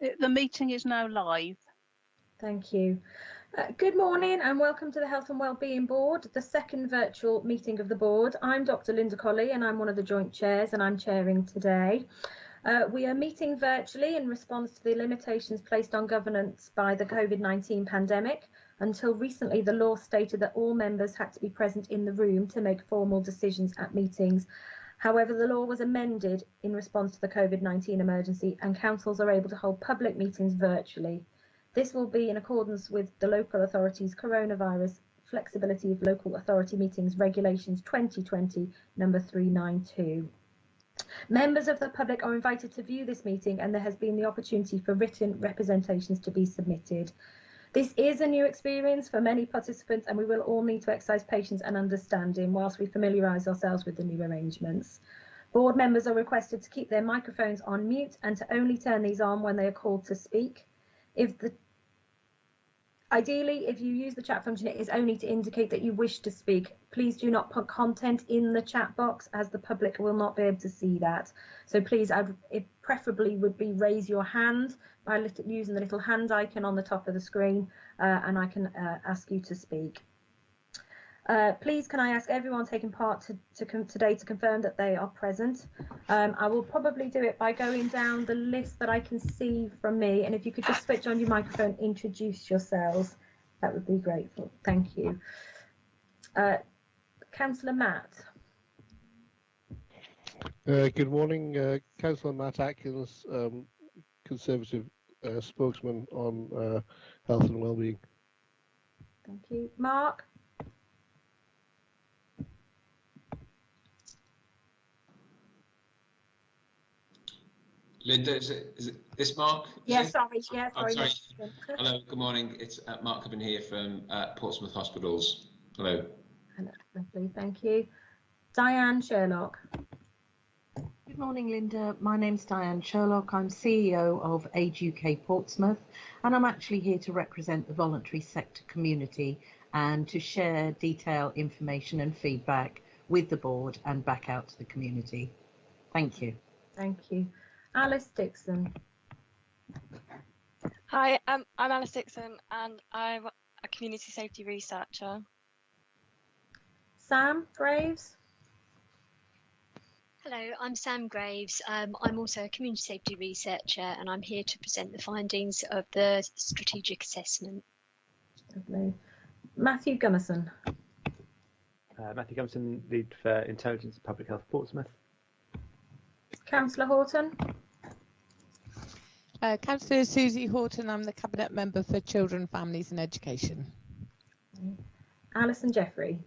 The meeting is now live. Thank you. Good morning and welcome to the Health and Wellbeing Board, the second virtual meeting of the board. I'm Dr. Linda Colley and I'm one of the joint chairs and I'm chairing today. We are meeting virtually in response to the limitations placed on governance by the COVID-19 pandemic. Until recently, the law stated that all members had to be present in the room to make formal decisions at meetings. However, the law was amended in response to the COVID-19 emergency and councils are able to hold public meetings virtually. This will be in accordance with the local authorities coronavirus flexibility of local authority meetings regulations 2020 number 392. Members of the public are invited to view this meeting and there has been the opportunity for written representations to be submitted. This is a new experience for many participants and we will all need to exercise patience and understanding whilst we familiarise ourselves with the new arrangements. Board members are requested to keep their microphones on mute and to only turn these on when they are called to speak. Ideally, if you use the chat function, it is only to indicate that you wish to speak. Please do not put content in the chat box as the public will not be able to see that. So please, it preferably would be raise your hand by using the little hand icon on the top of the screen and I can ask you to speak. Please, can I ask everyone taking part today to confirm that they are present? I will probably do it by going down the list that I can see from me, and if you could just switch on your microphone, introduce yourselves, that would be grateful. Thank you. Councillor Matt. Good morning, Councillor Matt Atkins, Conservative spokesman on health and wellbeing. Thank you. Mark. Linda, is it this Mark? Yes, sorry. Yeah, sorry. Sorry. Hello, good morning. It's Mark Cubbin here from Portsmouth Hospitals. Hello. Hello, lovely, thank you. Diane Sherlock. Good morning, Linda. My name's Diane Sherlock. I'm CEO of Age UK Portsmouth, and I'm actually here to represent the voluntary sector community and to share detailed information and feedback with the board and back out to the community. Thank you. Thank you. Alice Dixon. Hi, I'm Alice Dixon and I'm a community safety researcher. Sam Graves. Hello, I'm Sam Graves. I'm also a community safety researcher and I'm here to present the findings of the strategic assessment. Lovely. Matthew Gummerson. Matthew Gummerson, lead for Intelligence and Public Health Portsmouth. Councillor Horton. Councillor Susie Horton, I'm the Cabinet Member for Children, Families and Education. Alison Jeffrey.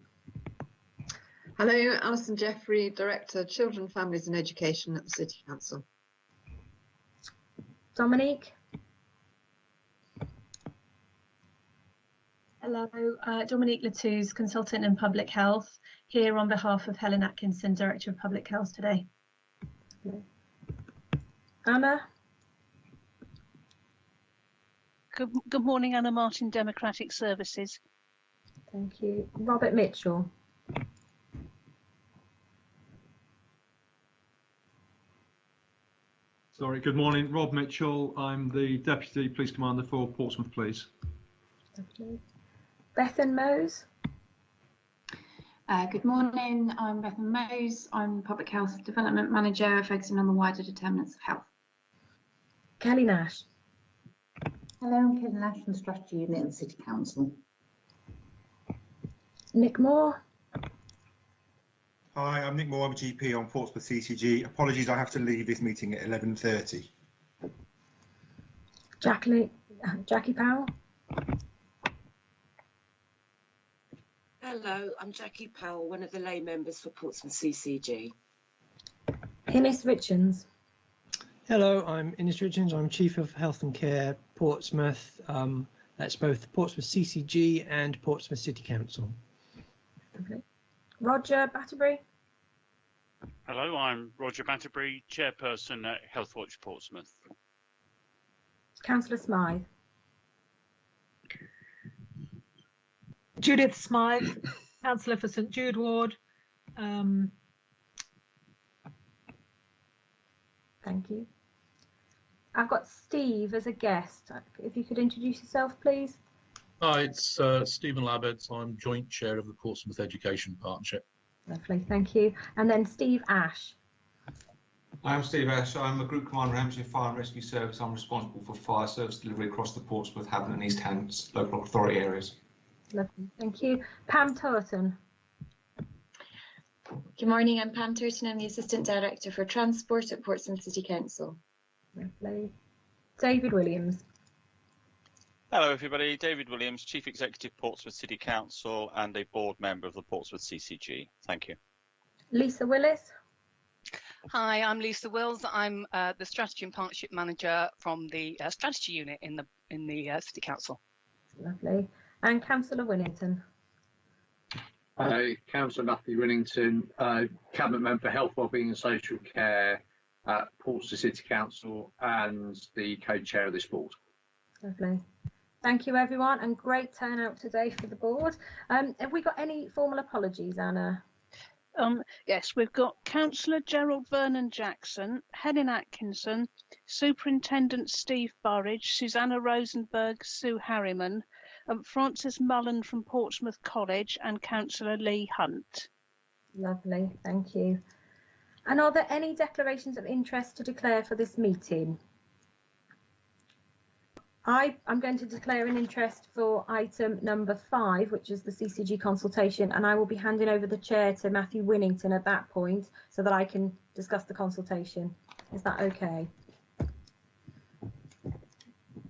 Hello, Alison Jeffrey, Director, Children, Families and Education at the City Council. Dominique. Hello, Dominique Latouze, Consultant in Public Health, here on behalf of Helen Atkinson, Director of Public Health today. Anna. Good morning, Anna Martin, Democratic Services. Thank you. Robert Mitchell. Sorry, good morning. Rob Mitchell. I'm the Deputy Police Commander for Portsmouth Police. Lovely. Bethan Mose. Good morning, I'm Bethan Mose. I'm Public Health Development Manager, focusing on the wider determinants of health. Kelly Nash. Hello, I'm Kelly Nash from Strategy Unit at the City Council. Nick Moore. Hi, I'm Nick Moore. I'm a GP on Portsmouth CCG. Apologies, I have to leave this meeting at 11:30. Jackie Powell. Hello, I'm Jackie Powell, one of the lay members for Portsmouth CCG. Innes Richards. Hello, I'm Innes Richards. I'm Chief of Health and Care Portsmouth. That's both Portsmouth CCG and Portsmouth City Council. Okay. Roger Batterbury. Hello, I'm Roger Batterbury, Chairperson at Healthwatch Portsmouth. Councillor Smythe. Judith Smythe, Councillor for St Jude Ward. Thank you. I've got Steve as a guest. If you could introduce yourself, please. Hi, it's Stephen Labbett. I'm joint chair of the Portsmouth Education Partnership. Lovely, thank you. And then Steve Ash. I'm Steve Ash. I'm a Group Commander, Hampshire Fire and Rescue Service. I'm responsible for fire service delivery across the Portsmouth, Havant and East Hants local authority areas. Lovely, thank you. Pam Turton. Good morning, I'm Pam Turton. I'm the Assistant Director for Transport at Portsmouth City Council. Lovely. David Williams. Hello everybody, David Williams, Chief Executive Portsmouth City Council and a board member of the Portsmouth CCG. Thank you. Lisa Willis. Hi, I'm Lisa Wills. I'm the Strategy and Partnership Manager from the Strategy Unit in the City Council. Lovely. And Councillor Winnington. Councillor Matthew Winnington, Cabinet Member for Health, Wellbeing and Social Care at Portsmouth City Council and the co-chair of this board. Lovely. Thank you everyone, and great turnout today for the board. Have we got any formal apologies, Anna? Yes, we've got Councillor Gerald Vernon Jackson, Helen Atkinson, Superintendent Steve Burridge, Susanna Rosenberg, Sue Harriman, Francis Mullen from Portsmouth College, and Councillor Lee Hunt. Lovely, thank you. And are there any declarations of interest to declare for this meeting? I'm going to declare an interest for item number 5, which is the CCG consultation, and I will be handing over the chair to Matthew Winnington at that point so that I can discuss the consultation. Is that okay?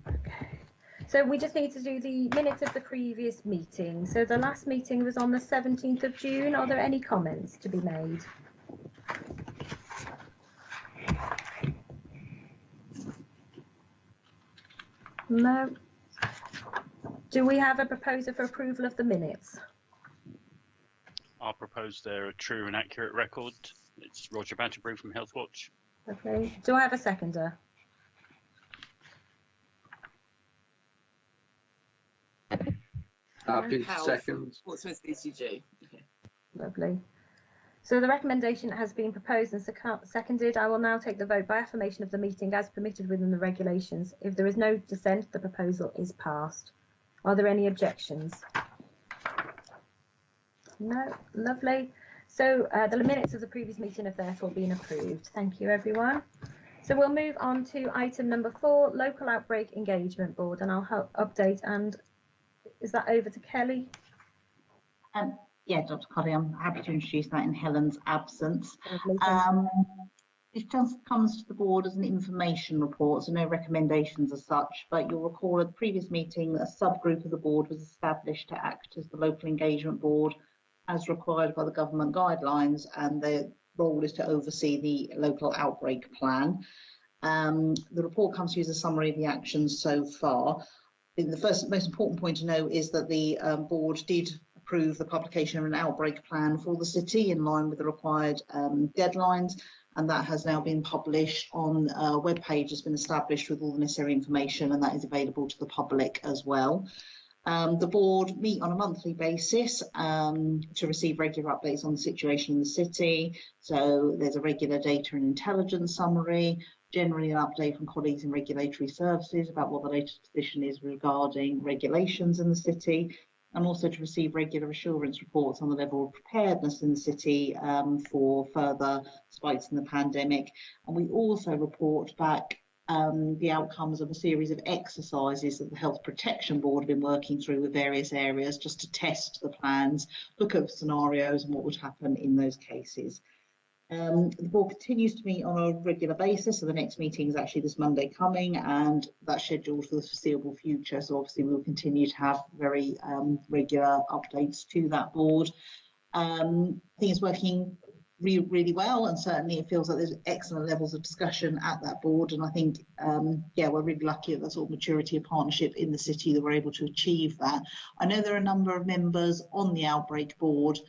Okay. So we just need to do the minutes of the previous meeting. So the last meeting was on the 17th of June. Are there any comments to be made? No. Do we have a proposer for approval of the minutes? I'll propose they're a true and accurate record. It's Roger Batterbury from Healthwatch. Okay. Do I have a seconder? Happy second. Portsmouth CCG. Okay. Lovely. So the recommendation has been proposed and seconded. I will now take the vote by affirmation of the meeting as permitted within the regulations. If there is no dissent, the proposal is passed. Are there any objections? No. Lovely. So the minutes of the previous meeting have therefore been approved. Thank you, everyone. So we'll move on to item number 4, Local Outbreak Engagement Board, and I'll help update. And is that over to Kelly? Yeah, Dr. Colley, I'm happy to introduce that in Helen's absence. It just comes to the board as an information report, so no recommendations as such, but you'll recall at the previous meeting a subgroup of the board was established to act as the local engagement board as required by the government guidelines, and their role is to oversee the local outbreak plan. The report comes to you as a summary of the actions so far. I think the first most important point to know is that the board did approve the publication of an outbreak plan for the city in line with the required deadlines, and that has now been published on a web page that's been established with all the necessary information, and that is available to the public as well. The board meet on a monthly basis to receive regular updates on the situation in the city. So there's a regular data and intelligence summary, generally an update from colleagues in regulatory services about what the latest position is regarding regulations in the city, and also to receive regular assurance reports on the level of preparedness in the city for further spikes in the pandemic. And we also report back the outcomes of a series of exercises that the Health Protection Board have been working through with various areas just to test the plans, look at scenarios and what would happen in those cases. The board continues to meet on a regular basis, so the next meeting is actually this Monday coming, and that's scheduled for the foreseeable future. So obviously we'll continue to have very regular updates to that board. I think it's working really well, and certainly it feels like there's excellent levels of discussion at that board, and I think yeah, we're really lucky at the sort of maturity of partnership in the city that we're able to achieve that. I know there are a number of members on the outbreak board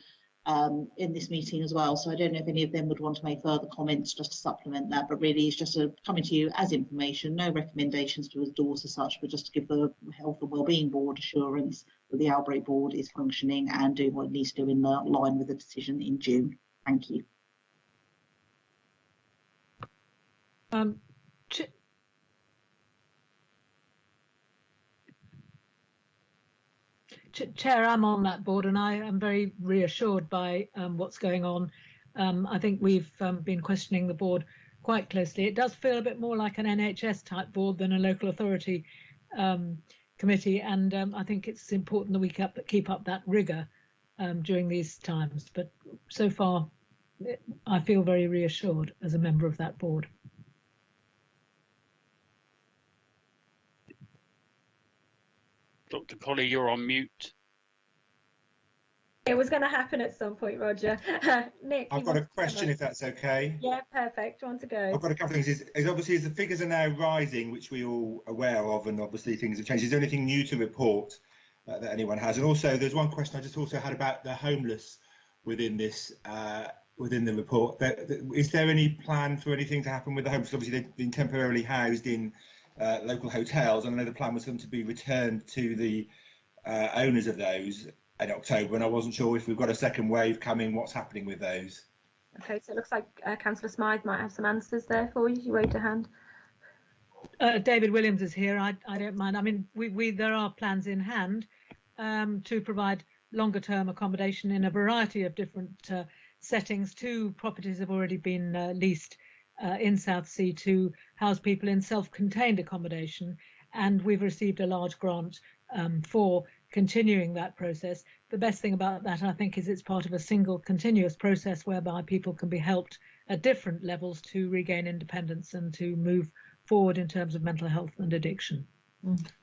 in this meeting as well, so I don't know if any of them would want to make further comments just to supplement that, but really it's just coming to you as information, no recommendations to endorse as such, but just to give the Health and Wellbeing Board assurance that the outbreak board is functioning and doing what it needs to do in line with the decision in June. Thank you. Chair, I'm on that board and I am very reassured by what's going on. I think we've been questioning the board quite closely. It does feel a bit more like an NHS type board than a local authority committee, and I think it's important that we keep up that rigour during these times. But so far, I feel very reassured as a member of that board. Dr. Colley, you're on mute. It was going to happen at some point, Roger. Nick, I've got a question, if that's okay. Yeah, perfect. Do you want to go? I've got a couple of things. Is obviously, as the figures are now rising, which we're all aware of, and obviously things have changed, is there anything new to report that anyone has? And also, there's one question I just also had about the homeless within this, within the report. Is there any plan for anything to happen with the homeless? Obviously, they've been temporarily housed in local hotels, and I know the plan was for them to be returned to the owners of those in October, and I wasn't sure if we've got a second wave coming, what's happening with those? Okay, so it looks like Councillor Smythe might have some answers there for you. You waved a hand. David Williams is here. I don't mind. I mean, there are plans in hand to provide longer term accommodation in a variety of different settings. 2 properties have already been leased in Southsea to house people in self-contained accommodation, and we've received a large grant for continuing that process. The best thing about that, I think, is it's part of a single continuous process whereby people can be helped at different levels to regain independence and to move forward in terms of mental health and addiction.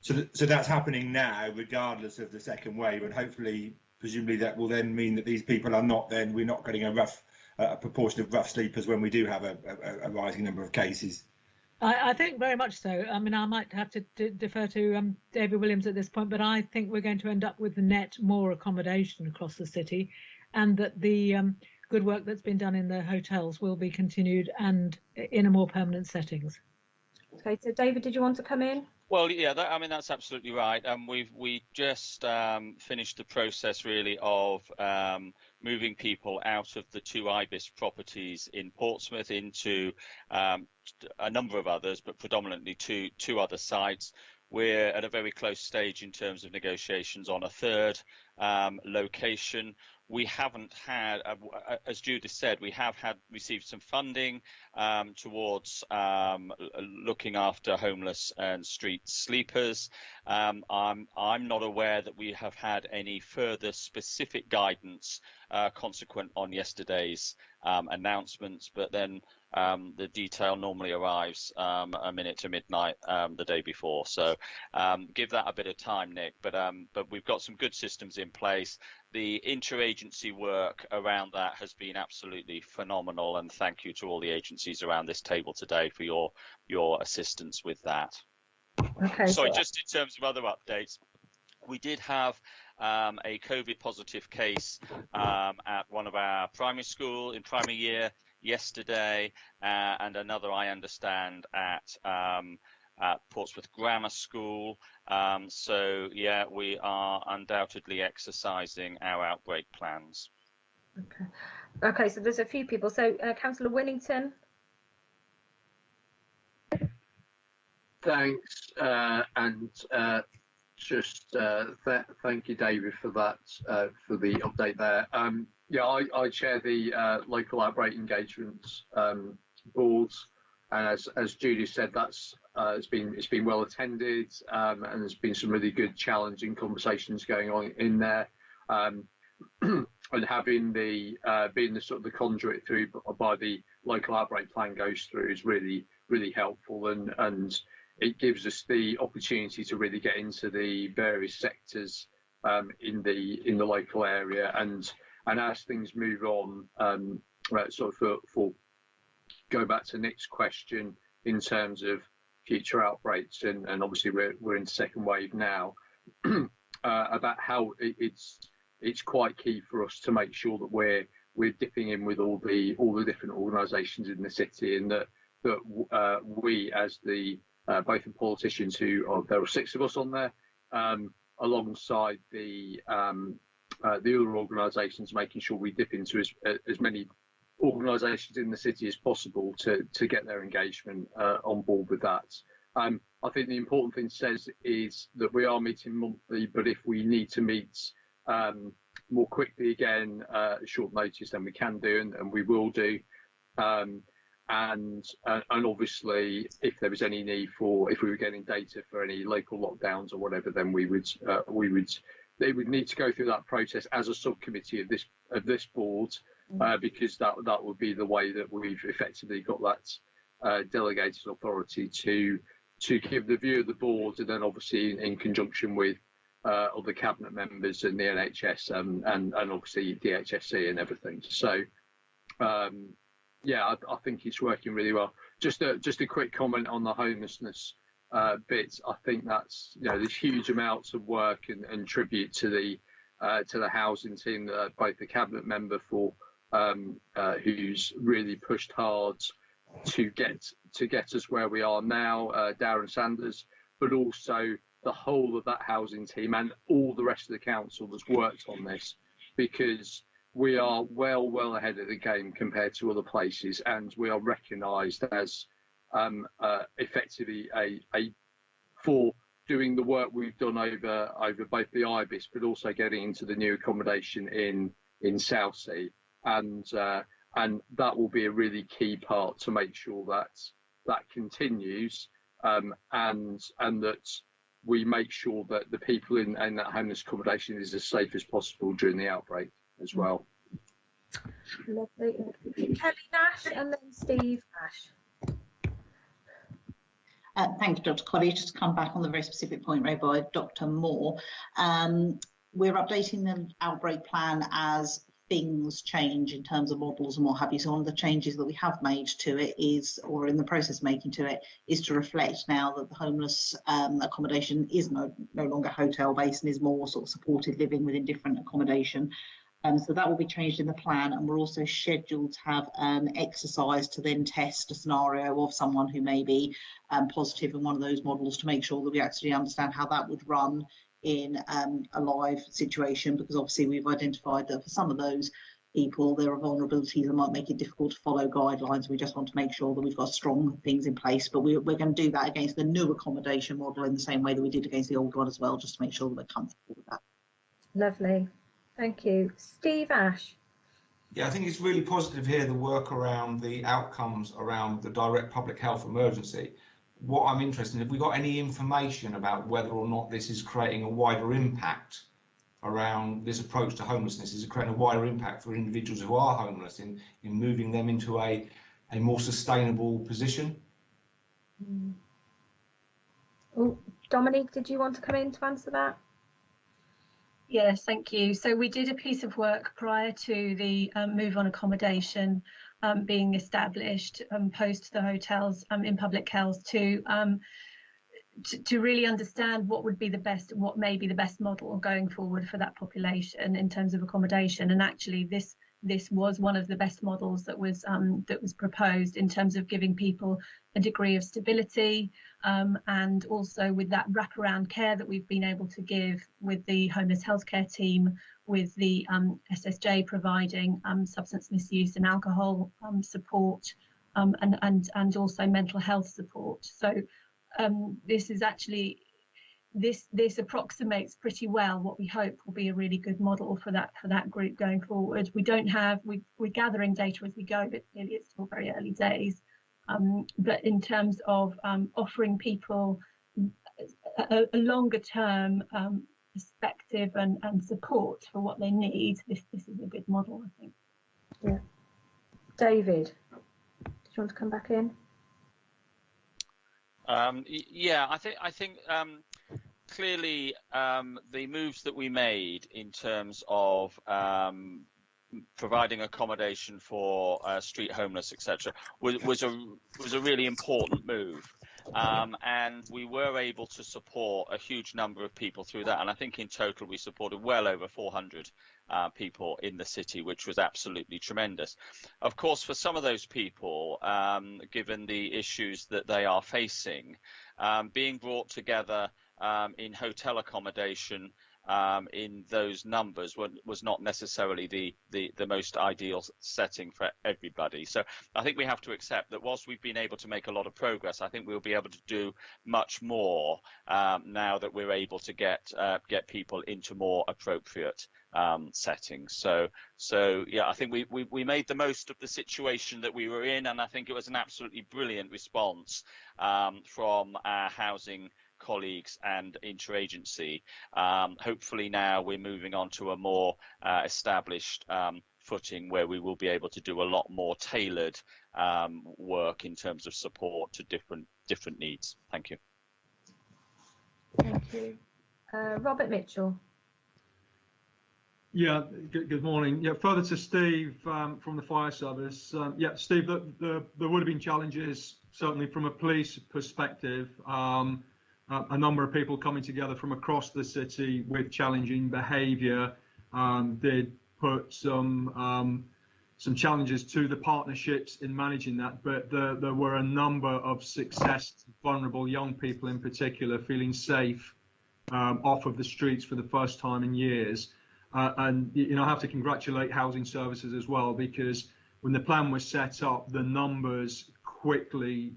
So that's happening now, regardless of the second wave, and hopefully, presumably, that will then mean that these people are not then, we're not getting a proportion of rough sleepers when we do have a rising number of cases. I think very much so. I mean, I might have to defer to David Williams at this point, but I think we're going to end up with net more accommodation across the city, and that the good work that's been done in the hotels will be continued and in a more permanent settings. Okay, so David, did you want to come in? Well, yeah, I mean, that's absolutely right. We just finished the process really of moving people out of the 2 IBIS properties in Portsmouth into a number of others, but predominantly two other sites. We're at a very close stage in terms of negotiations on a 3rd location. We haven't had, as Judith said, we have received some funding towards looking after homeless and street sleepers. I'm not aware that we have had any further specific guidance consequent on yesterday's announcements, but then the detail normally arrives a minute to midnight the day before. So give that a bit of time, Nick. But we've got some good systems in place. The interagency work around that has been absolutely phenomenal, and thank you to all the agencies around this table today for your assistance with that. Okay. Sorry, just in terms of other updates, we did have a COVID positive case at one of our primary school in primary year yesterday, and another, I understand, at Portsmouth Grammar School. So yeah, we are undoubtedly exercising our outbreak plans. Okay, so there's a few people. So Councillor Winnington. Thanks, and just thank you, David, for that, for the update there. Yeah, I chair the local outbreak engagements boards, and as Judy said, that's it's been well attended, and there's been some really good, challenging conversations going on in there, and having the being the sort of the conduit through by the local outbreak plan goes through is really helpful, and it gives us the opportunity to really get into the various sectors in the local area, and as things move on, sort of for go back to Nick's question in terms of future outbreaks, and obviously we're in second wave now, about how it's quite key for us to make sure that we're dipping in with all the different organisations in the city, and that we as the both the politicians there are 6 of us on there, alongside the other organisations, making sure we dip into as many organisations in the city as possible to get their engagement on board with that. I think the important thing says is that we are meeting monthly, but if we need to meet more quickly again at short notice, then we can do, and we will do. And obviously, if there was any need for, if we were getting data for any local lockdowns or whatever, then they would need to go through that process as a subcommittee of this board, because that would be the way that we've effectively got that delegated authority to give the view of the board, and then obviously in conjunction with other cabinet members and the NHS and obviously DHSC and everything. So yeah, I think it's working really well. Just a quick comment on the homelessness bit. I think that's, you know, there's huge amounts of work and tribute to the housing team, both the cabinet member for who's really pushed hard to get us where we are now, Darren Sanders, but also the whole of that housing team and all the rest of the council that's worked on this, because we are well ahead of the game compared to other places, and we are recognised as effectively for doing the work we've done over both the IBIS, but also getting into the new accommodation in Southsea, and that will be a really key part to make sure that continues, and that we make sure that the people in that homeless accommodation is as safe as possible during the outbreak as well. Lovely. Kelly Nash and then Steve Nash. Thank you, Dr. Colley. Just to come back on the very specific point raised by Dr. Moore. We're updating the outbreak plan as things change in terms of models and what have you. So one of the changes that we have made to it is, or in the process of making to it, is to reflect now that the homeless accommodation is no longer hotel based and is more sort of supported living within different accommodation. So that will be changed in the plan, and we're also scheduled to have an exercise to then test a scenario of someone who may be positive in one of those models, to make sure that we actually understand how that would run in a live situation, because obviously we've identified that for some of those people there are vulnerabilities that might make it difficult to follow guidelines. We just want to make sure that we've got strong things in place, but we're going to do that against the new accommodation model in the same way that we did against the old one as well, just to make sure that we're comfortable with that. Lovely, thank you. Steve Ash. Yeah, I think it's really positive here, the work around the outcomes around the direct public health emergency. What I'm interested in, have we got any information about whether or not this is creating a wider impact around this approach to homelessness? Is it creating a wider impact for individuals who are homeless in moving them into a more sustainable position? Oh, Dominique, did you want to come in to answer that? Yes, thank you. So we did a piece of work prior to the move on accommodation being established post the hotels in public health to really understand what would be the best, what may be the best model going forward for that population in terms of accommodation. And actually this was one of the best models that was proposed in terms of giving people a degree of stability, and also with that wraparound care that we've been able to give with the homeless healthcare team, with the SSJ providing substance misuse and alcohol support, and also mental health support. So this is actually, this approximates pretty well what we hope will be a really good model for that group going forward. We're gathering data as we go, but clearly it's still very early days. But in terms of offering people a longer term perspective and support for what they need, this is a good model, I think. Yeah. David, did you want to come back in? Yeah, I think clearly the moves that we made in terms of providing accommodation for street homeless, etc., was a really important move, and we were able to support a huge number of people through that. And I think in total we supported well over 400 people in the city, which was absolutely tremendous. Of course, for some of those people, given the issues that they are facing, being brought together in hotel accommodation in those numbers was not necessarily the most ideal setting for everybody. So I think we have to accept that whilst we've been able to make a lot of progress, I think we'll be able to do much more now that we're able to get people into more appropriate settings. So yeah, I think we made the most of the situation that we were in, and I think it was an absolutely brilliant response from our housing colleagues and interagency. Hopefully now we're moving on to a more established footing where we will be able to do a lot more tailored work in terms of support to different needs. Thank you. Thank you. Robert Mitchell. Yeah, good morning. Yeah, further to Steve from the fire service. Yeah, Steve, there would have been challenges, certainly from a police perspective. A number of people coming together from across the city with challenging behaviour did put some challenges to the partnerships in managing that, but there were a number of success, vulnerable young people in particular, feeling safe off of the streets for the first time in years. And you know, I have to congratulate housing services as well, because when the plan was set up, the numbers quickly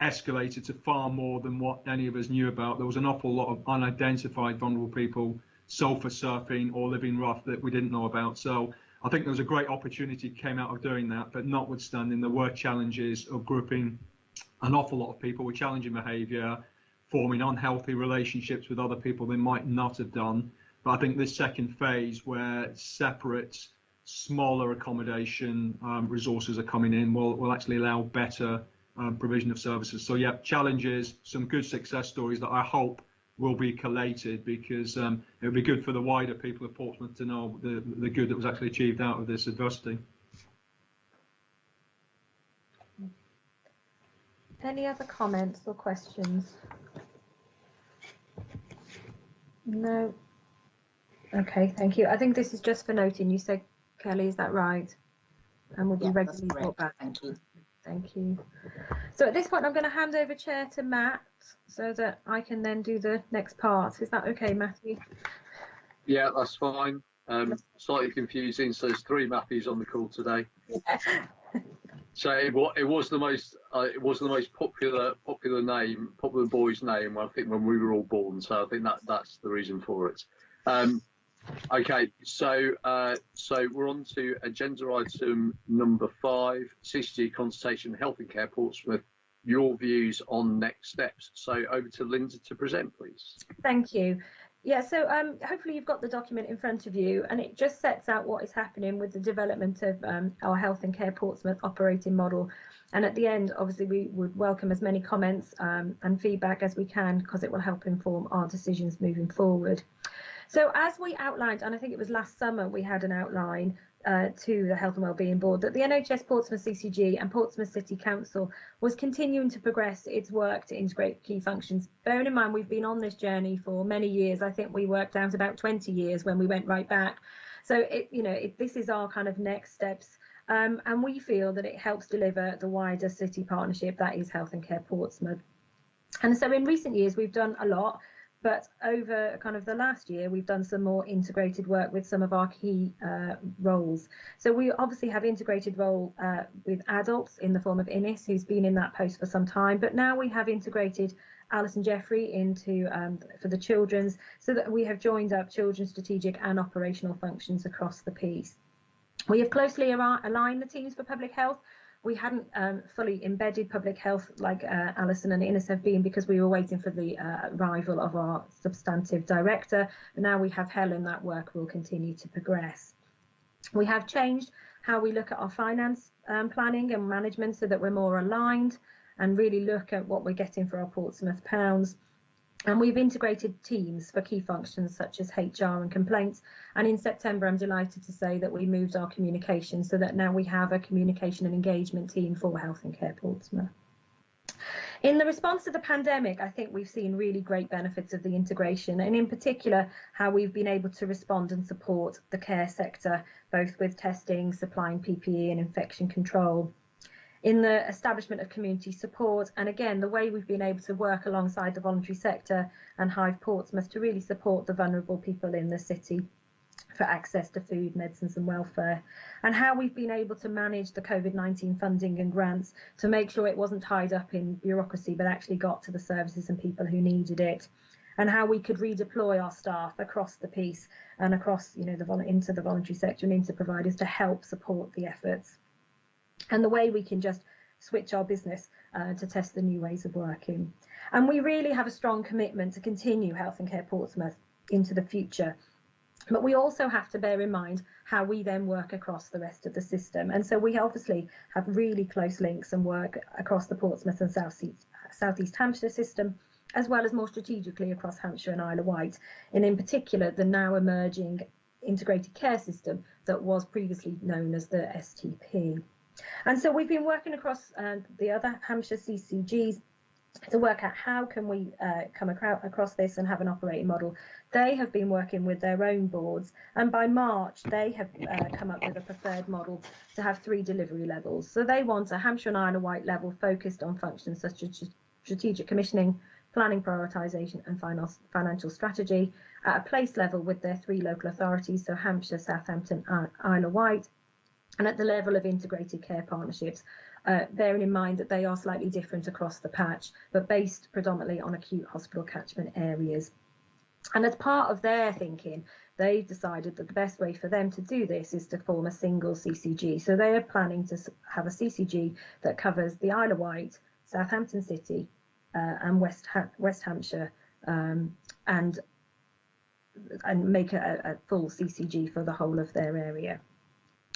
escalated to far more than what any of us knew about. There was an awful lot of unidentified vulnerable people sofa surfing or living rough that we didn't know about. So I think there was a great opportunity came out of doing that, but notwithstanding, there were challenges of grouping an awful lot of people with challenging behaviour, forming unhealthy relationships with other people they might not have done. But I think this second phase, where separate, smaller accommodation resources are coming in, will actually allow better provision of services. So yeah, challenges, some good success stories that I hope will be collated, because it would be good for the wider people of Portsmouth to know the good that was actually achieved out of this adversity. Any other comments or questions? No. Okay, thank you. I think this is just for noting. You said, Kelly, is that right? And will be regularly brought back. Thank you. Thank you. So at this point, I'm going to hand over chair to Matt so that I can then do the next part. Is that okay, Matthew? Yeah, that's fine. Slightly confusing. So there's 3 Matthews on the call today. So it was the most popular boy's name, I think, when we were all born. So I think that's the reason for it. Okay, so we're on to agenda item number 5, CCG consultation, health and care Portsmouth, your views on next steps. So over to Linda to present, please. Thank you. Yeah, so hopefully you've got the document in front of you, and it just sets out what is happening with the development of our health and care Portsmouth operating model. And at the end, obviously, we would welcome as many comments and feedback as we can, because it will help inform our decisions moving forward. So as we outlined, and I think it was last summer, we had an outline to the Health and Wellbeing Board that the NHS Portsmouth CCG and Portsmouth City Council was continuing to progress its work to integrate key functions. Bearing in mind, we've been on this journey for many years. I think we worked out about 20 years when we went right back. So this is our kind of next steps. And we feel that it helps deliver the wider city partnership that is Health and Care Portsmouth. And so in recent years, we've done a lot. But over kind of the last year, we've done some more integrated work with some of our key roles. So we obviously have integrated role with adults in the form of Innes, who's been in that post for some time. But now we have integrated Alison Jeffrey into for the children's, so that we have joined up children's strategic and operational functions across the piece. We have closely aligned the teams for public health. We hadn't fully embedded public health like Alison and Innes have been, because we were waiting for the arrival of our substantive director. But now we have Helen, that work will continue to progress. We have changed how we look at our finance planning and management, so that we're more aligned and really look at what we're getting for our Portsmouth pounds. And we've integrated teams for key functions such as HR and complaints. And in September, I'm delighted to say that we moved our communication, so that now we have a communication and engagement team for Health and Care Portsmouth. In the response to the pandemic, I think we've seen really great benefits of the integration, and in particular, how we've been able to respond and support the care sector, both with testing, supplying PPE and infection control. in the establishment of community support, and again the way we've been able to work alongside the voluntary sector and Hive Portsmouth to really support the vulnerable people in the city for access to food, medicines and welfare, and how we've been able to manage the COVID-19 funding and grants to make sure it wasn't tied up in bureaucracy but actually got to the services and people who needed it, and how we could redeploy our staff across the piece and across, you know, into the voluntary sector and into providers to help support the efforts, and the way we can just switch our business to test the new ways of working. And we really have a strong commitment to continue Health and Care Portsmouth into the future. But we also have to bear in mind how we then work across the rest of the system. And so we obviously have really close links and work across the Portsmouth and South East Hampshire system, as well as more strategically across Hampshire and Isle of Wight, and in particular the now emerging integrated care system that was previously known as the STP. And so we've been working across the other Hampshire CCGs to work out how can we come across this and have an operating model. They have been working with their own boards, and by March they have come up with a preferred model to have 3 delivery levels. So they want a Hampshire and Isle of Wight level focused on functions such as strategic commissioning, planning prioritisation and financial strategy, at a place level with their 3 local authorities, so Hampshire, Southampton and Isle of Wight, and at the level of integrated care partnerships, bearing in mind that they are slightly different across the patch, but based predominantly on acute hospital catchment areas. And as part of their thinking, they've decided that the best way for them to do this is to form a single CCG. So they are planning to have a CCG that covers the Isle of Wight, Southampton City and West Hampshire, and make a full CCG for the whole of their area.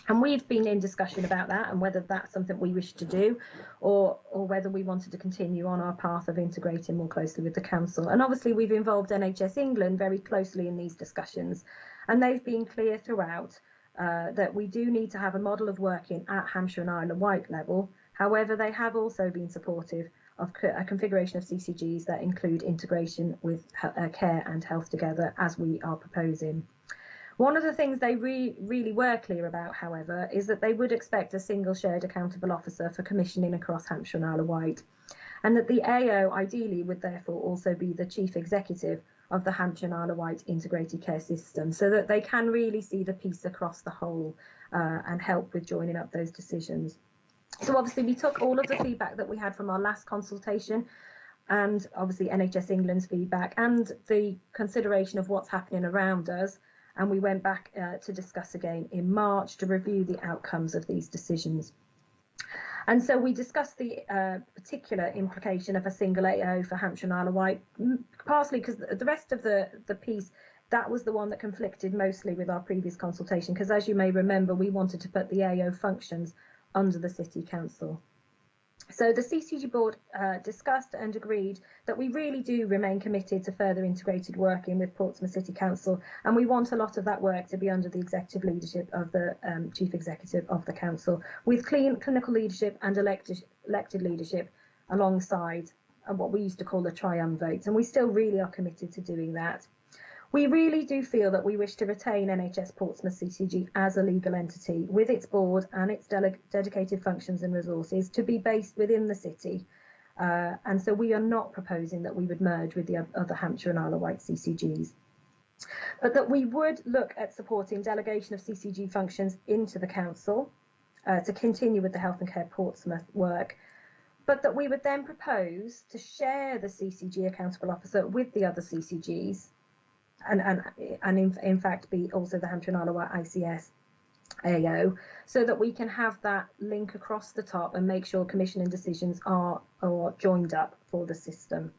And we've been in discussion about that and whether that's something we wish to do, or whether we wanted to continue on our path of integrating more closely with the council. And obviously we've involved NHS England very closely in these discussions, and they've been clear throughout that we do need to have a model of working at Hampshire and Isle of Wight level. However, they have also been supportive of a configuration of CCGs that include integration with care and health together, as we are proposing. One of the things they really were clear about, however, is that they would expect a single shared accountable officer for commissioning across Hampshire and Isle of Wight, and that the AO ideally would therefore also be the chief executive of the Hampshire and Isle of Wight integrated care system, so that they can really see the piece across the whole and help with joining up those decisions. So obviously we took all of the feedback that we had from our last consultation, and obviously NHS England's feedback and the consideration of what's happening around us, and we went back to discuss again in March to review the outcomes of these decisions. And so we discussed the particular implication of a single AO for Hampshire and Isle of Wight, partially because the rest of the piece, that was the one that conflicted mostly with our previous consultation, because as you may remember, we wanted to put the AO functions under the City Council. So the CCG board discussed and agreed that we really do remain committed to further integrated working with Portsmouth City Council, and we want a lot of that work to be under the executive leadership of the chief executive of the council, with clinical leadership and elected leadership alongside what we used to call the triumvirate, and we still really are committed to doing that. We really do feel that we wish to retain NHS Portsmouth CCG as a legal entity with its board and its dedicated functions and resources to be based within the city. And so we are not proposing that we would merge with the other Hampshire and Isle of Wight CCGs, but that we would look at supporting delegation of CCG functions into the council to continue with the Health and Care Portsmouth work, but that we would then propose to share the CCG accountable officer with the other CCGs, and in fact be also the Hampshire and Isle of Wight ICS AO, so that we can have that link across the top and make sure commissioning decisions are joined up for the system,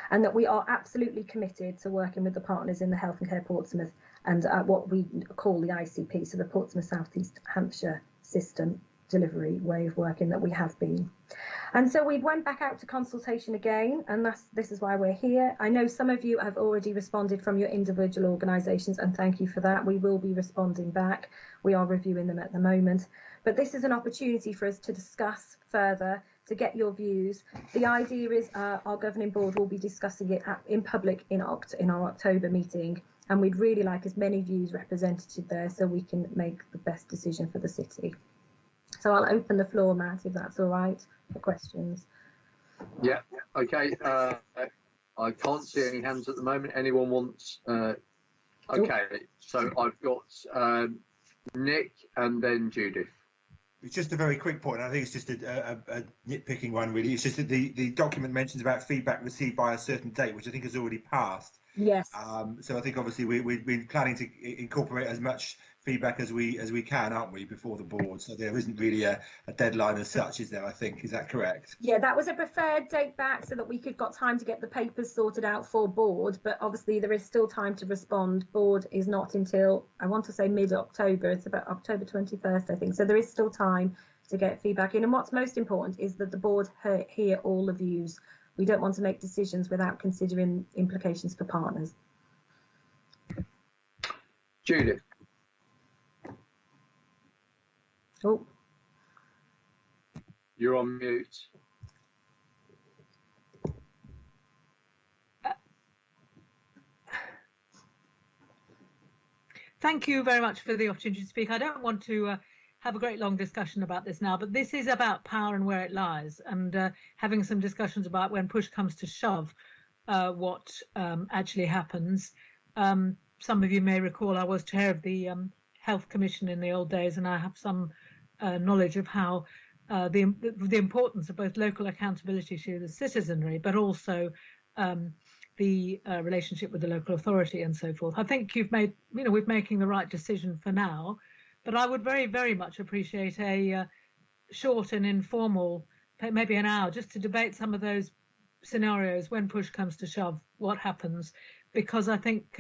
and that we are absolutely committed to working with the partners in the Health and Care Portsmouth and what we call the ICP, so the Portsmouth South East Hampshire system delivery way of working that we have been. And so we went back out to consultation again, and this is why we're here. I know some of you have already responded from your individual organisations, and thank you for that. We will be responding back. We are reviewing them at the moment, but this is an opportunity for us to discuss further, to get your views. The idea is our governing board will be discussing it in public in our October meeting, and we'd really like as many views represented there so we can make the best decision for the city. So I'll open the floor, Matt, if that's all right, for questions. Yeah, okay. I can't see any hands at the moment. Anyone wants? Okay, so I've got Nick and then Judith. It's just a very quick point. I think it's just a nitpicking one, really. It's just that the document mentions about feedback received by a certain date, which I think has already passed. Yes. So I think obviously we've been planning to incorporate as much feedback as we can, aren't we, before the board? So there isn't really a deadline as such, is there? I think, is that correct? Yeah, that was a preferred date back so that we could got time to get the papers sorted out for board, but obviously there is still time to respond. Board is not until, I want to say, mid-October. It's about October 21st, I think. So there is still time to get feedback in. And what's most important is that the board hear all the views. We don't want to make decisions without considering implications for partners. Judith. Oh. You're on mute. Thank you very much for the opportunity to speak. I don't want to have a great long discussion about this now, but this is about power and where it lies, and having some discussions about when push comes to shove, what actually happens. Some of you may recall I was chair of the Health Commission in the old days, and I have some knowledge of how the importance of both local accountability to the citizenry, but also the relationship with the local authority and so forth. I think we're making the right decision for now, but I would very, very much appreciate a short and informal, maybe an hour, just to debate some of those scenarios when push comes to shove, what happens, because I think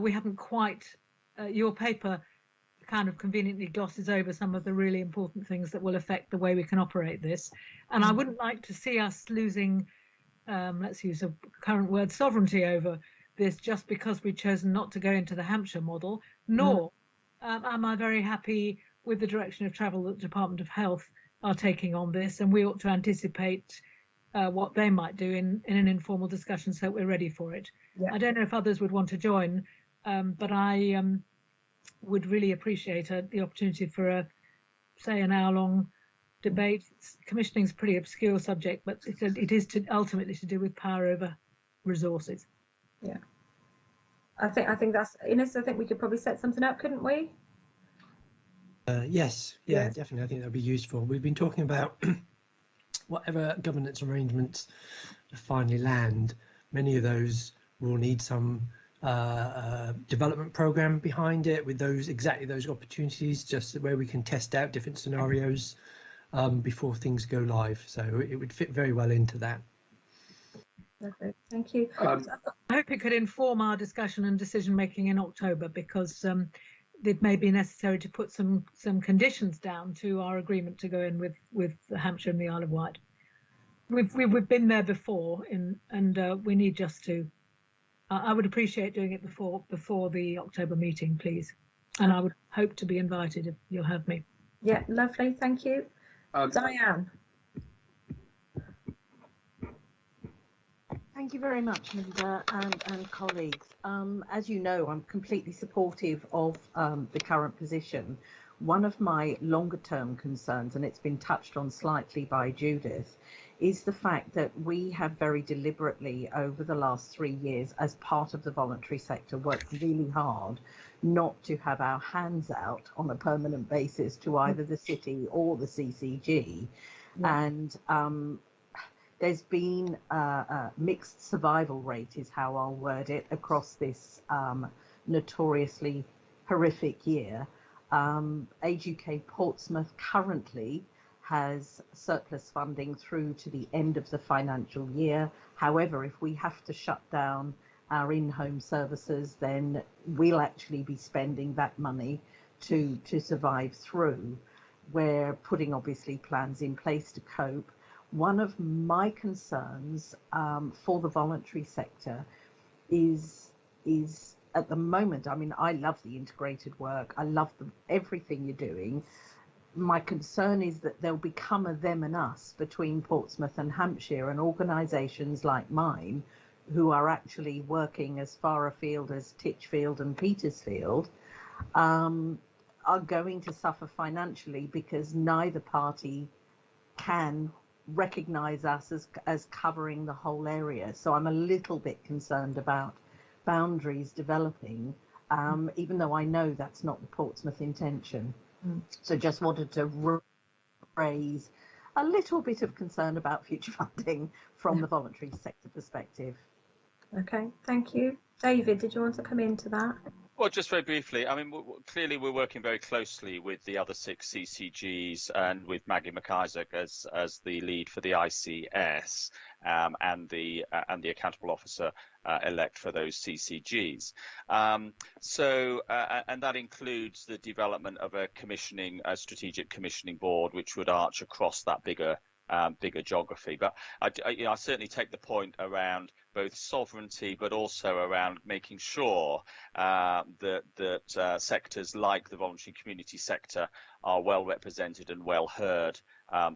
we haven't quite, your paper kind of conveniently glosses over some of the really important things that will affect the way we can operate this. And I wouldn't like to see us losing, let's use a current word, sovereignty over this just because we've chosen not to go into the Hampshire model, nor am I very happy with the direction of travel that the Department of Health are taking on this, and we ought to anticipate what they might do in an informal discussion so we're ready for it. Yeah. I don't know if others would want to join, but I would really appreciate the opportunity for say an hour-long debate. Commissioning is a pretty obscure subject, but it is ultimately to do with power over resources. Yeah, I think that's, Ines, I think we could probably set something up, couldn't we? Yes, yeah, definitely. I think that'd be useful. We've been talking about whatever governance arrangements finally land. Many of those will need some development program behind it with exactly those opportunities, just where we can test out different scenarios before things go live. So it would fit very well into that. Perfect. Thank you. I hope it could inform our discussion and decision making in October, because it may be necessary to put some conditions down to our agreement to go in with Hampshire and the Isle of Wight. We've been there before, and we need just to. I would appreciate doing it before the October meeting, please, and I would hope to be invited if you'll have me. Yeah, lovely. Thank you, Diane. Thank you very much, Linda and colleagues. As you know, I'm completely supportive of the current position. One of my longer term concerns, and it's been touched on slightly by Judith, is the fact that we have very deliberately over the last 3 years, as part of the voluntary sector, worked really hard not to have our hands out on a permanent basis to either the city or the CCG. Yeah. And there's been a mixed survival rate, is how I'll word it, across this notoriously horrific year. Age UK Portsmouth currently has surplus funding through to the end of the financial year. However, if we have to shut down our in-home services, then we'll actually be spending that money to survive through. We're putting obviously plans in place to cope. One of my concerns for the voluntary sector is at the moment, I mean, I love the integrated work. I love everything you're doing. My concern is that there'll become a them and us between Portsmouth and Hampshire, and organisations like mine who are actually working as far afield as Titchfield and Petersfield are going to suffer financially because neither party can recognise us as covering the whole area. So I'm a little bit concerned about boundaries developing, even though I know that's not the Portsmouth intention. So just wanted to raise a little bit of concern about future funding from the voluntary sector perspective. Okay, thank you. David, did you want to come into that? Well, just very briefly, I mean, clearly we're working very closely with the other 6 CCGs and with Maggie McIsaac as the lead for the ICS and the accountable officer elect for those CCGs. And that includes the development of a strategic commissioning board, which would arch across that bigger geography. But I certainly take the point around both sovereignty, but also around making sure that sectors like the voluntary community sector are well represented and well heard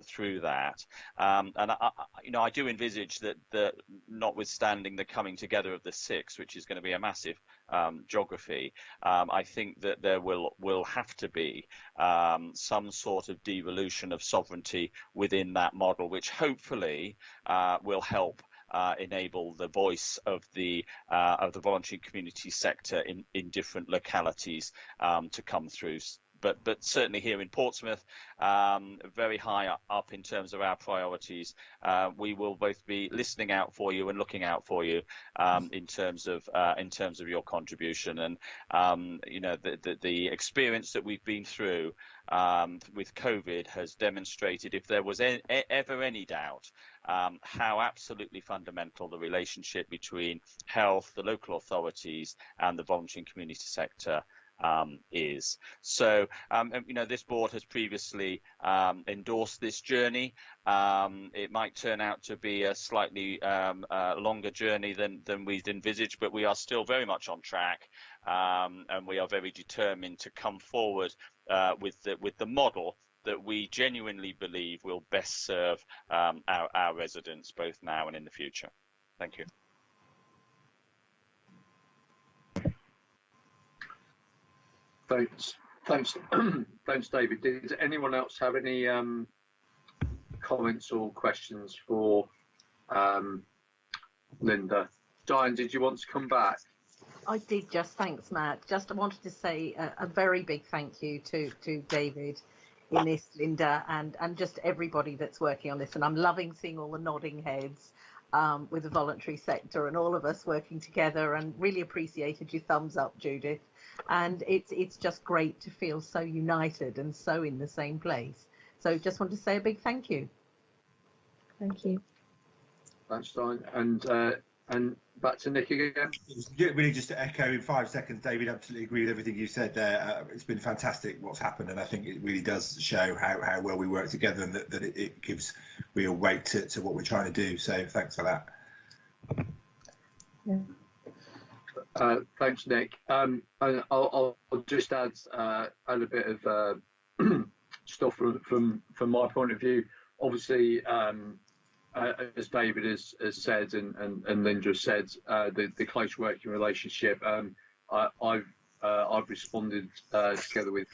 through that. And I do envisage that notwithstanding the coming together of the 6, which is going to be a massive geography, I think that there will have to be some sort of devolution of sovereignty within that model, which hopefully will help enable the voice of the voluntary community sector in different localities to come through. But certainly here in Portsmouth, very high up in terms of our priorities, we will both be listening out for you and looking out for you in terms of your contribution. And the experience that we've been through with COVID has demonstrated, if there was ever any doubt, how absolutely fundamental the relationship between health, the local authorities, and the voluntary and community sector is. So, this board has previously endorsed this journey. It might turn out to be a slightly longer journey than we'd envisaged, but we are still very much on track, and we are very determined to come forward with the model that we genuinely believe will best serve our residents both now and in the future. Thank you. Thanks, David. Does anyone else have any comments or questions for Linda? Diane, did you want to come back? I did, thanks, Matt. I wanted to say a very big thank you to David, Innes, Linda, and just everybody that's working on this. And I'm loving seeing all the nodding heads with the voluntary sector and all of us working together, and really appreciated your thumbs up, Judith. And it's just great to feel so united and so in the same place. So just want to say a big thank you. Thank you. Thanks, Diane. And back to Nick again. Really just to echo in 5 seconds, David, absolutely agree with everything you said there. It's been fantastic what's happened, and I think it really does show how well we work together, and that it gives real weight to what we're trying to do. So thanks for that. Yeah. Thanks, Nick. And I'll just add a bit of stuff from my point of view. Obviously, as David has said and Linda has said, the close working relationship. I've responded together with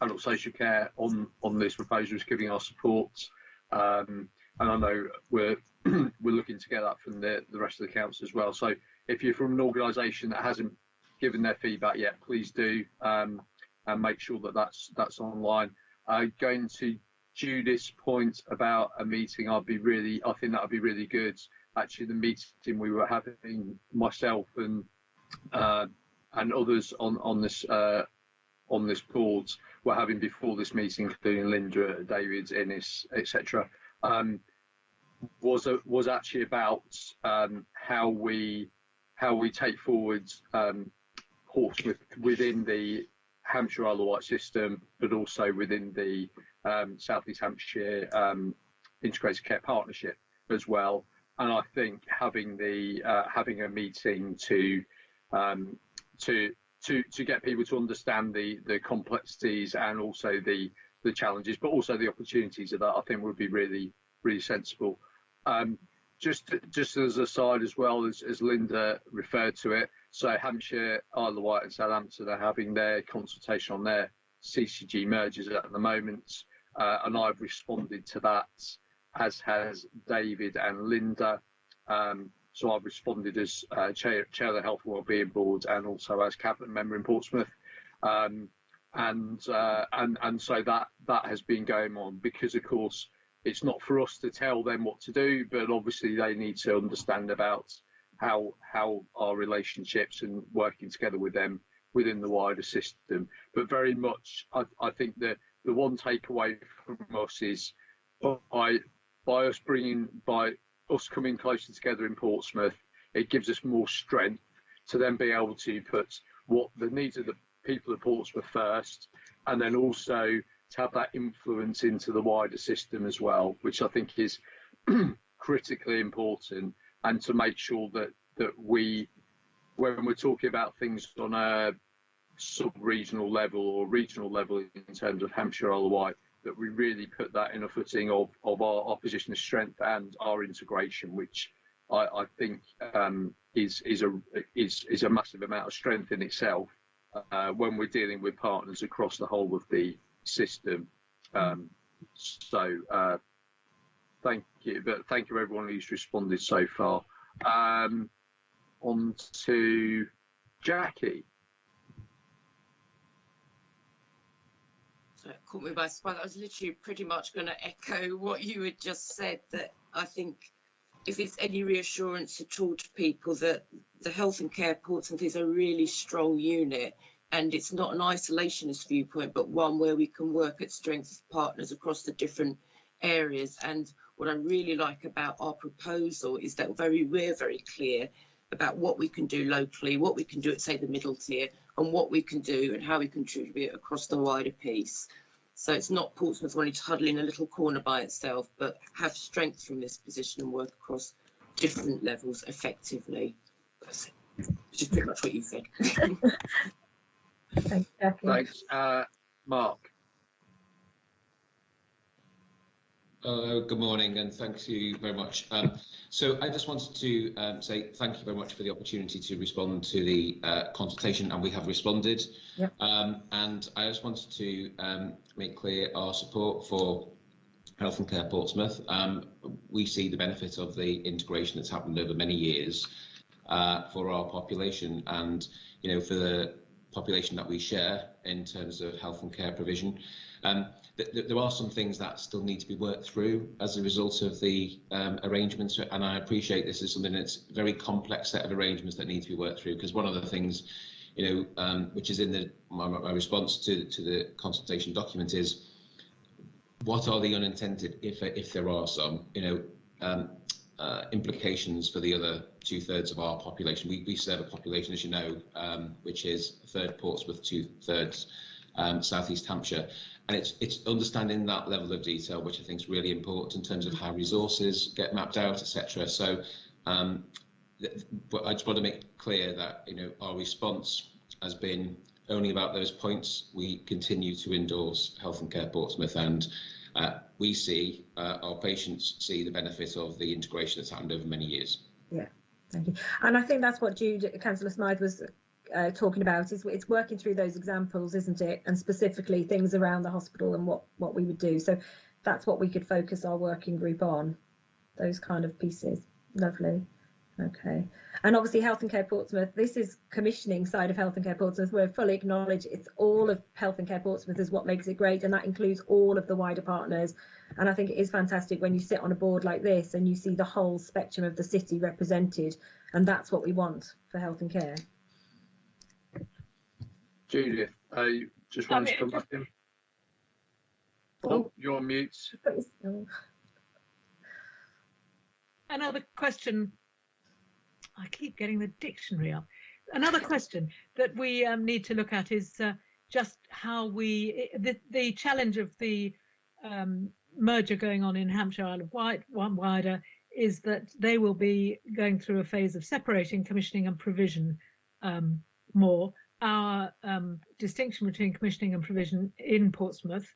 adult social care on this proposal, is giving our support, and I know we're looking to get that from the rest of the council as well. So if you're from an organisation that hasn't given their feedback yet, please do, and make sure that that's online. Going to Judith's point about a meeting, I think that would be really good. Actually, the meeting we were having, myself and others on this board were having before this meeting, including Linda, David, Innes, etc., was actually about how we take forward Portsmouth within the Hampshire Isle of Wight system, but also within the South East Hampshire Integrated Care Partnership as well. And I think having a meeting to get people to understand the complexities and also the challenges, but also the opportunities of that, I think would be really sensible. Just as a side as well, as Linda referred to it, so Hampshire, Isle of Wight and Southampton are having their consultation on their CCG mergers at the moment, and I've responded to that, as has David and Linda. So I've responded as chair of the Health and Wellbeing Board and also as cabinet member in Portsmouth. And so that has been going on, because of course it's not for us to tell them what to do, but obviously they need to understand about how our relationships and working together with them within the wider system. But very much I think the one takeaway from us is by us coming closer together in Portsmouth, it gives us more strength to then be able to put what the needs of the people of Portsmouth first, and then also to have that influence into the wider system as well, which I think is critically important, and to make sure that we, when we're talking about things on a sub-regional level or regional level in terms of Hampshire Isle of Wight, that we really put that in a footing of our position of strength and our integration, which I think is a massive amount of strength in itself when we're dealing with partners across the whole of the system. So thank you, but thank you everyone who's responded so far. On to Jackie. So it caught me by surprise. I was literally pretty much going to echo what you had just said, that I think if it's any reassurance at all to people that the Health and Care Portsmouth is a really strong unit, and it's not an isolationist viewpoint, but one where we can work at strength of partners across the different areas. And what I really like about our proposal is that we're very clear about what we can do locally, what we can do at, say, the middle tier, and what we can do and how we contribute across the wider piece. So it's not Portsmouth wanting to huddle in a little corner by itself, but have strength from this position and work across different levels effectively. Which is pretty much what you said. Thanks, Jackie. Thanks, Mark. Good morning, and thank you very much. So I just wanted to say thank you very much for the opportunity to respond to the consultation, and we have responded. Yep. And I just wanted to make clear our support for Health and Care Portsmouth. We see the benefit of the integration that's happened over many years for our population, and for the population that we share in terms of health and care provision. There are some things that still need to be worked through as a result of the arrangements, and I appreciate this is something that's a very complex set of arrangements that need to be worked through, because one of the things, which is in my response to the consultation document is, what are the unintended, if there are some, implications for the other 2/3 of our population. We serve a population, as you know, which is 1/3 Portsmouth, 2/3 South East Hampshire, and it's understanding that level of detail which I think is really important in terms of how resources get mapped out, etc. So but I just want to make clear that our response has been only about those points. We continue to endorse Health and Care Portsmouth, and we see our patients see the benefit of the integration that's happened over many years. Yeah, thank you. And I think that's what Councillor Smythe was talking about, is it's working through those examples, isn't it, and specifically things around the hospital and what we would do. So that's what we could focus our working group on, those kind of pieces. Lovely. Okay. And obviously Health and Care Portsmouth, this is commissioning side of Health and Care Portsmouth. We're fully acknowledge it's all of Health and Care Portsmouth is what makes it great, and that includes all of the wider partners. And I think it is fantastic when you sit on a board like this and you see the whole spectrum of the city represented, and that's what we want for Health and Care. Judith, just wanted to come back in. Oh, you're on mute. Another question. I keep getting the dictionary up. Another question that we need to look at is just how the challenge of the merger going on in Hampshire Isle of Wight, one wider, is that they will be going through a phase of separating commissioning and provision more. Our distinction between commissioning and provision in Portsmouth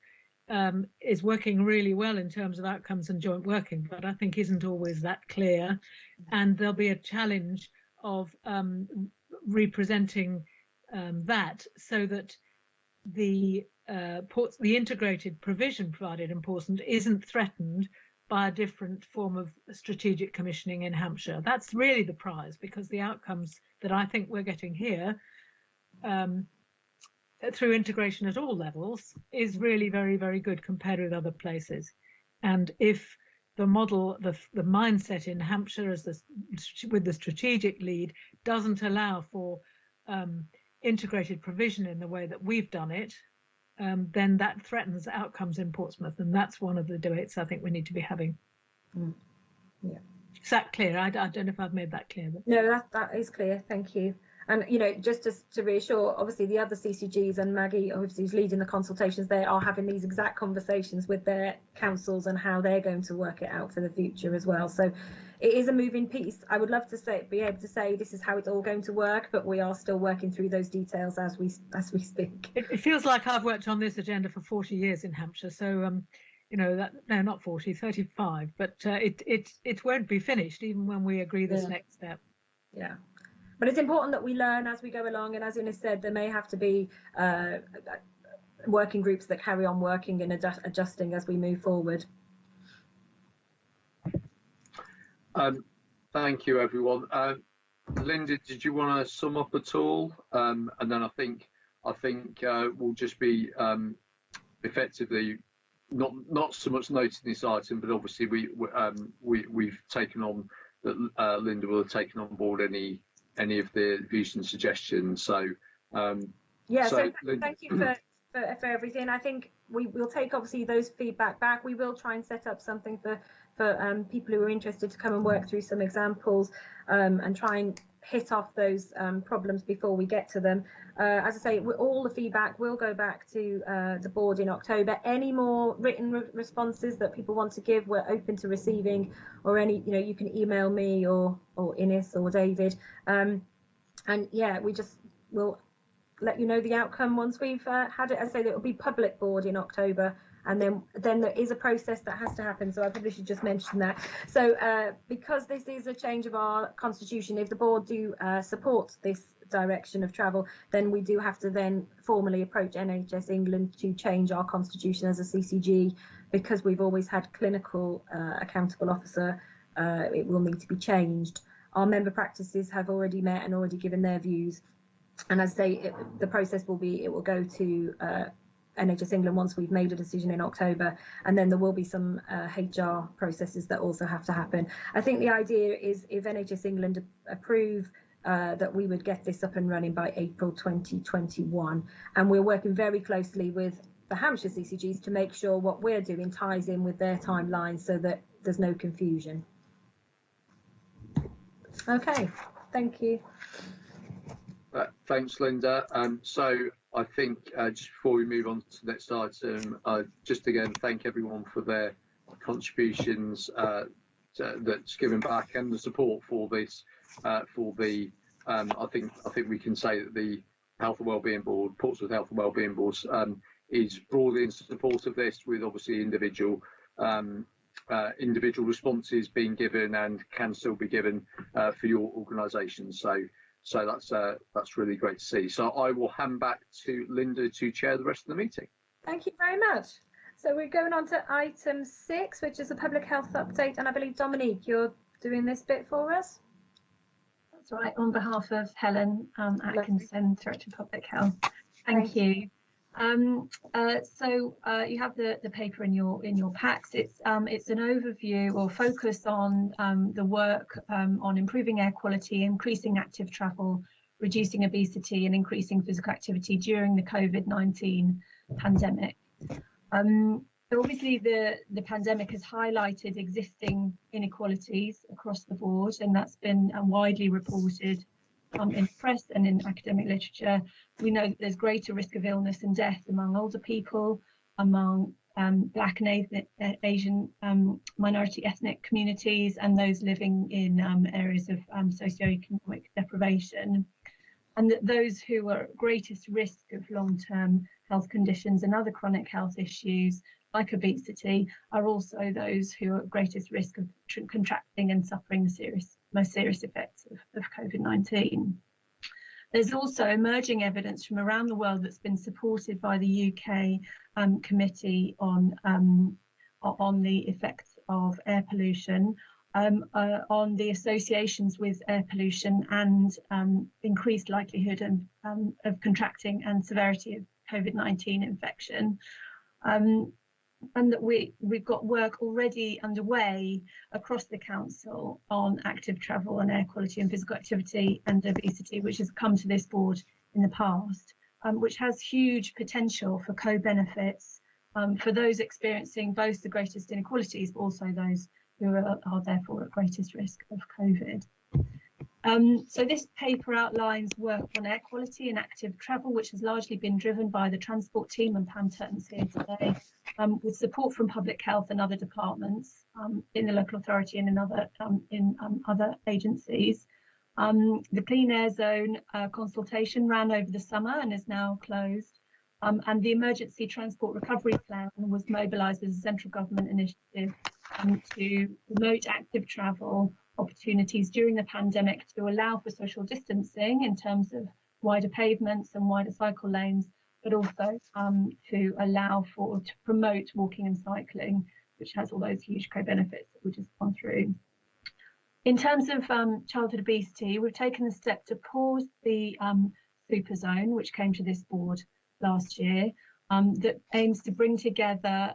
is working really well in terms of outcomes and joint working, but I think isn't always that clear. And there'll be a challenge of representing that so that the the integrated provision provided in Portsmouth isn't threatened by a different form of strategic commissioning in Hampshire. That's really the prize, because the outcomes that I think we're getting here through integration at all levels is really very, very good compared with other places. And if the model, the mindset in Hampshire as with the strategic lead doesn't allow for integrated provision in the way that we've done it, then that threatens outcomes in Portsmouth, and that's one of the debates I think we need to be having. Yeah. Is that clear? I don't know if I've made that clear. But... No, that is clear. Thank you. And, you know, just to reassure, obviously the other CCGs and Maggie, obviously, who's leading the consultations, they are having these exact conversations with their councils and how they're going to work it out for the future as well. So it is a moving piece. I would love to be able to say this is how it's all going to work, but we are still working through those details as we speak. It feels like I've worked on this agenda for 40 years in Hampshire. So, you know, no, not 40, 35, but it won't be finished even when we agree this next step. Yeah. But it's important that we learn as we go along, and as Ines said, there may have to be working groups that carry on working and adjusting as we move forward. Thank you, everyone. Linda, did you want to sum up at all? And then I think we'll just be effectively not so much noting this item, but obviously we've taken on that. Linda will have taken on board any of the views and suggestions. So yeah, so thank you for everything. I think we will take obviously those feedback back. We will try and set up something for people who are interested to come and work through some examples and try and hit off those problems before we get to them. As I say, all the feedback will go back to the board in October. Any more written responses that people want to give, we're open to receiving, or any, you know, you can email me or Ines or David. And yeah, we'll let you know the outcome once we've had it. As I say, it will be public board in October, and then there is a process that has to happen. So I probably should just mention that. So because this is a change of our constitution, if the board do support this direction of travel, then we do have to then formally approach NHS England to change our constitution as a CCG. Because we've always had clinical accountable officer, it will need to be changed. Our member practices have already met and already given their views, and as I say, the process will be, it will go to NHS England once we've made a decision in October, and then there will be some HR processes that also have to happen. I think the idea is if NHS England approve that we would get this up and running by April 2021, and we're working very closely with the Hampshire CCGs to make sure what we're doing ties in with their timeline so that there's no confusion. Okay, thank you. Thanks, Linda. So I think just before we move on to the next item, just again thank everyone for their contributions that's given back and the support for this. I think we can say that the Health and Wellbeing Board, Portsmouth Health and Wellbeing Board, is broadly in support of this, with obviously individual responses being given and can still be given for your organisation. So that's really great to see. So I will hand back to Linda to chair the rest of the meeting. Thank you very much. So we're going on to item 6, which is a public health update, and I believe Dominique, you're doing this bit for us. That's right, on behalf of Helen Atkinson, Director of Public Health. Thank you. So you have the paper in your packs. It's an overview or focus on the work on improving air quality, increasing active travel, reducing obesity, and increasing physical activity during the COVID-19 pandemic. So obviously the pandemic has highlighted existing inequalities across the board, and that's been widely reported in press and in academic literature. We know that there's greater risk of illness and death among older people, among Black and Asian minority ethnic communities, and those living in areas of socioeconomic deprivation. And that those who are at greatest risk of long-term health conditions and other chronic health issues like obesity are also those who are at greatest risk of contracting and suffering the most serious effects of COVID-19. There's also emerging evidence from around the world that's been supported by the UK Committee on the effects of air pollution, on the associations with air pollution and increased likelihood of contracting and severity of COVID-19 infection. And that we've got work already underway across the council on active travel and air quality and physical activity and obesity, which has come to this board in the past, which has huge potential for co-benefits for those experiencing both the greatest inequalities, but also those who are therefore at greatest risk of COVID. So this paper outlines work on air quality and active travel, which has largely been driven by the transport team, and Pam Turton's here today, with support from public health and other departments in the local authority and in other agencies. The Clean Air Zone consultation ran over the summer and is now closed. And the Emergency Transport Recovery Plan was mobilised as a central government initiative to promote active travel opportunities during the pandemic, to allow for social distancing in terms of wider pavements and wider cycle lanes, but also to promote walking and cycling, which has all those huge co-benefits that we've just gone through. In terms of childhood obesity, we've taken the step to pause the super zone, which came to this board last year, that aims to bring together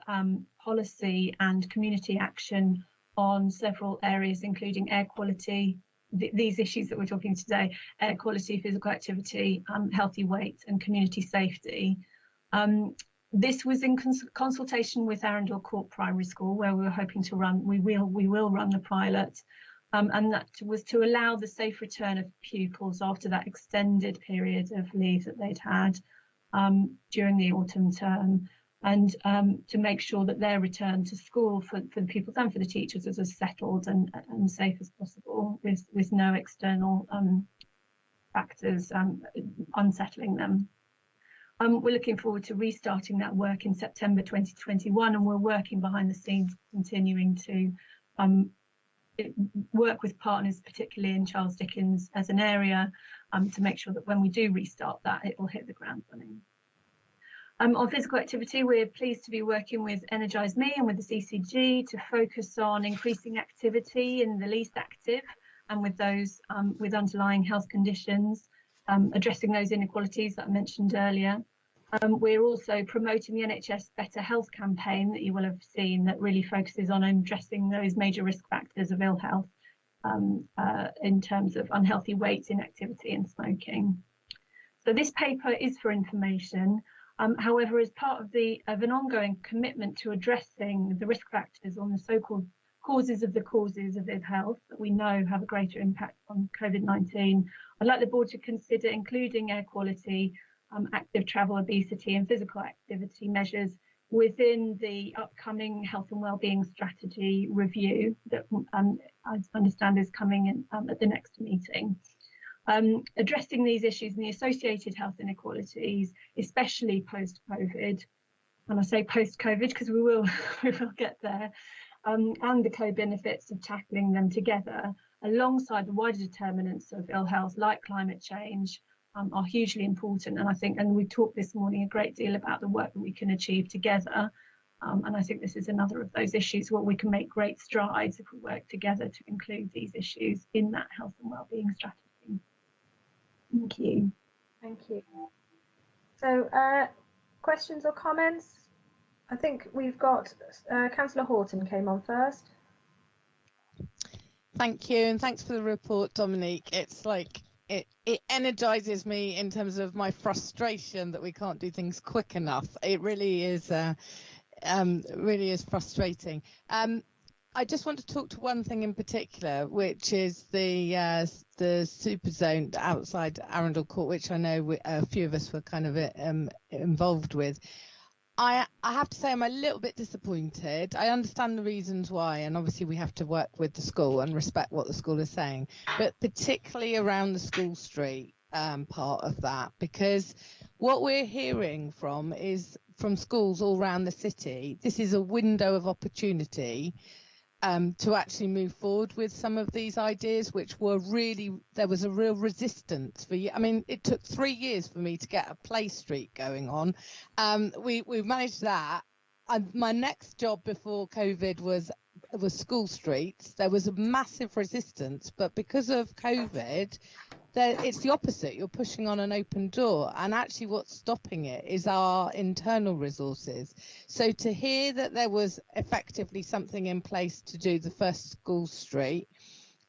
policy and community action on several areas, including air quality, these issues that we're talking today, air quality, physical activity, healthy weight and community safety. This was in consultation with Arundel Court Primary School, where we were hoping to run, we will run the pilot, and that was to allow the safe return of pupils after that extended period of leave that they'd had during the autumn term, and to make sure that their return to school for the pupils and for the teachers was as settled and safe as possible, with no external factors unsettling them. We're looking forward to restarting that work in September 2021, and we're working behind the scenes, continuing to work with partners, particularly in Charles Dickens as an area, to make sure that when we do restart that, it will hit the ground running. On physical activity, we're pleased to be working with Energise Me and with the CCG to focus on increasing activity in the least active and with those with underlying health conditions, addressing those inequalities that I mentioned earlier. We're also promoting the NHS Better Health campaign that you will have seen, that really focuses on addressing those major risk factors of ill health in terms of unhealthy weight, inactivity and smoking. So this paper is for information. However, as part of an ongoing commitment to addressing the risk factors on the so-called causes of ill health that we know have a greater impact on COVID-19, I'd like the board to consider including air quality, active travel, obesity and physical activity measures within the upcoming health and wellbeing strategy review that I understand is coming in at the next meeting. Addressing these issues and the associated health inequalities, especially post-COVID, and I say post-COVID because we will get there, and the co-benefits of tackling them together alongside the wider determinants of ill health like climate change are hugely important. And I think, and we talked this morning a great deal about the work that we can achieve together. And I think this is another of those issues where we can make great strides if we work together to include these issues in that health and wellbeing strategy. Thank you. Thank you. So questions or comments? I think we've got Councillor Horton came on first. Thank you, and thanks for the report, Dominique. It's like it energizes me in terms of my frustration that we can't do things quick enough. It really is frustrating. I just want to talk to one thing in particular, which is the super zone outside Arundel Court, which I know a few of us were kind of involved with. I have to say I'm a little bit disappointed. I understand the reasons why, and obviously we have to work with the school and respect what the school is saying, but particularly around the school street part of that, because what we're hearing from schools all around the city, this is a window of opportunity to actually move forward with some of these ideas, which were really, there was a real resistance for you. I mean, it took 3 years for me to get a play street going on. We managed that. My next job before COVID was school streets. There was a massive resistance, but because of COVID, it's the opposite. You're pushing on an open door, and actually what's stopping it is our internal resources. So to hear that there was effectively something in place to do the first school street,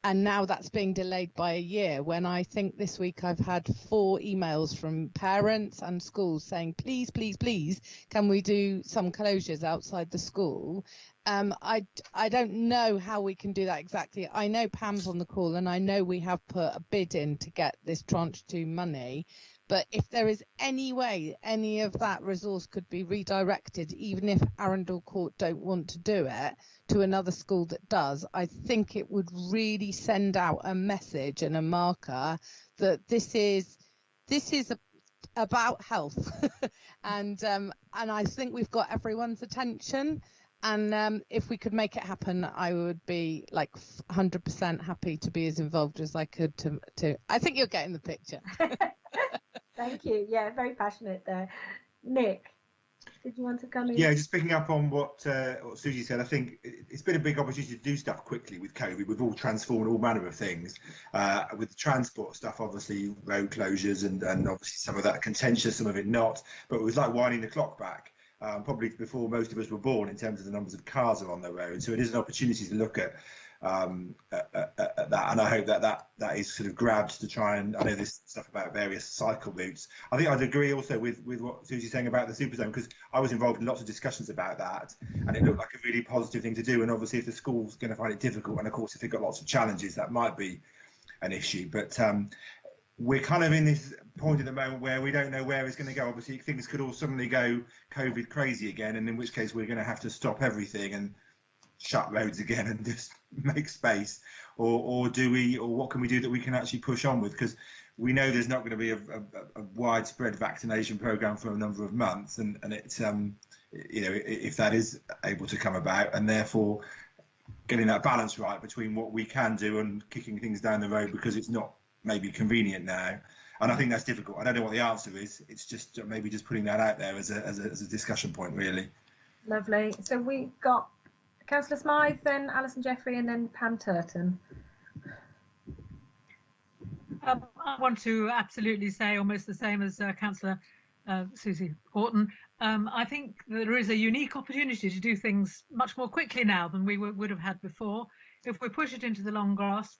and now that's being delayed by a year, when I think this week I've had 4 emails from parents and schools saying, please, please, please, can we do some closures outside the school? I don't know how we can do that exactly. I know Pam's on the call, and I know we have put a bid in to get this tranche 2 money. But if there is any way any of that resource could be redirected, even if Arundel Court don't want to do it, to another school that does, I think it would really send out a message and a marker that this is about health. and I think we've got everyone's attention. And if we could make it happen, I would be like 100% happy to be as involved as I could to I think you're getting the picture. Thank you. Yeah, very passionate there. Nick, did you want to come in? Yeah, just picking up on what Susie said, I think it's been a big opportunity to do stuff quickly with COVID. We've all transformed all manner of things. With the transport stuff, obviously road closures and obviously some of that contentious, some of it not. But it was like winding the clock back, probably before most of us were born, in terms of the numbers of cars are on the road. So it is an opportunity to look at that, and I hope that is sort of grabbed to try and, I know this stuff about various cycle routes. I think I'd agree also with what Susie's saying about the super zone, because I was involved in lots of discussions about that, and it looked like a really positive thing to do. And obviously if the school's going to find it difficult, and of course if they've got lots of challenges, that might be an issue. But we're kind of in this point at the moment where we don't know where it's going to go. Obviously things could all suddenly go COVID crazy again, and in which case we're going to have to stop everything and shut roads again and just make space, or what can we do that we can actually push on with, because we know there's not going to be a widespread vaccination program for a number of months, and it's you know, if that is able to come about, and therefore getting that balance right between what we can do and kicking things down the road because it's not maybe convenient now. And I think that's difficult. I don't know what the answer is. It's just maybe just putting that out there as a discussion point, really. Lovely. So we got Councillor Smythe, then Alison Jeffrey, and then Pam Turton. I want to absolutely say almost the same as Councillor Susie Horton. I think there is a unique opportunity to do things much more quickly now than we would have had before. If we push it into the long grass,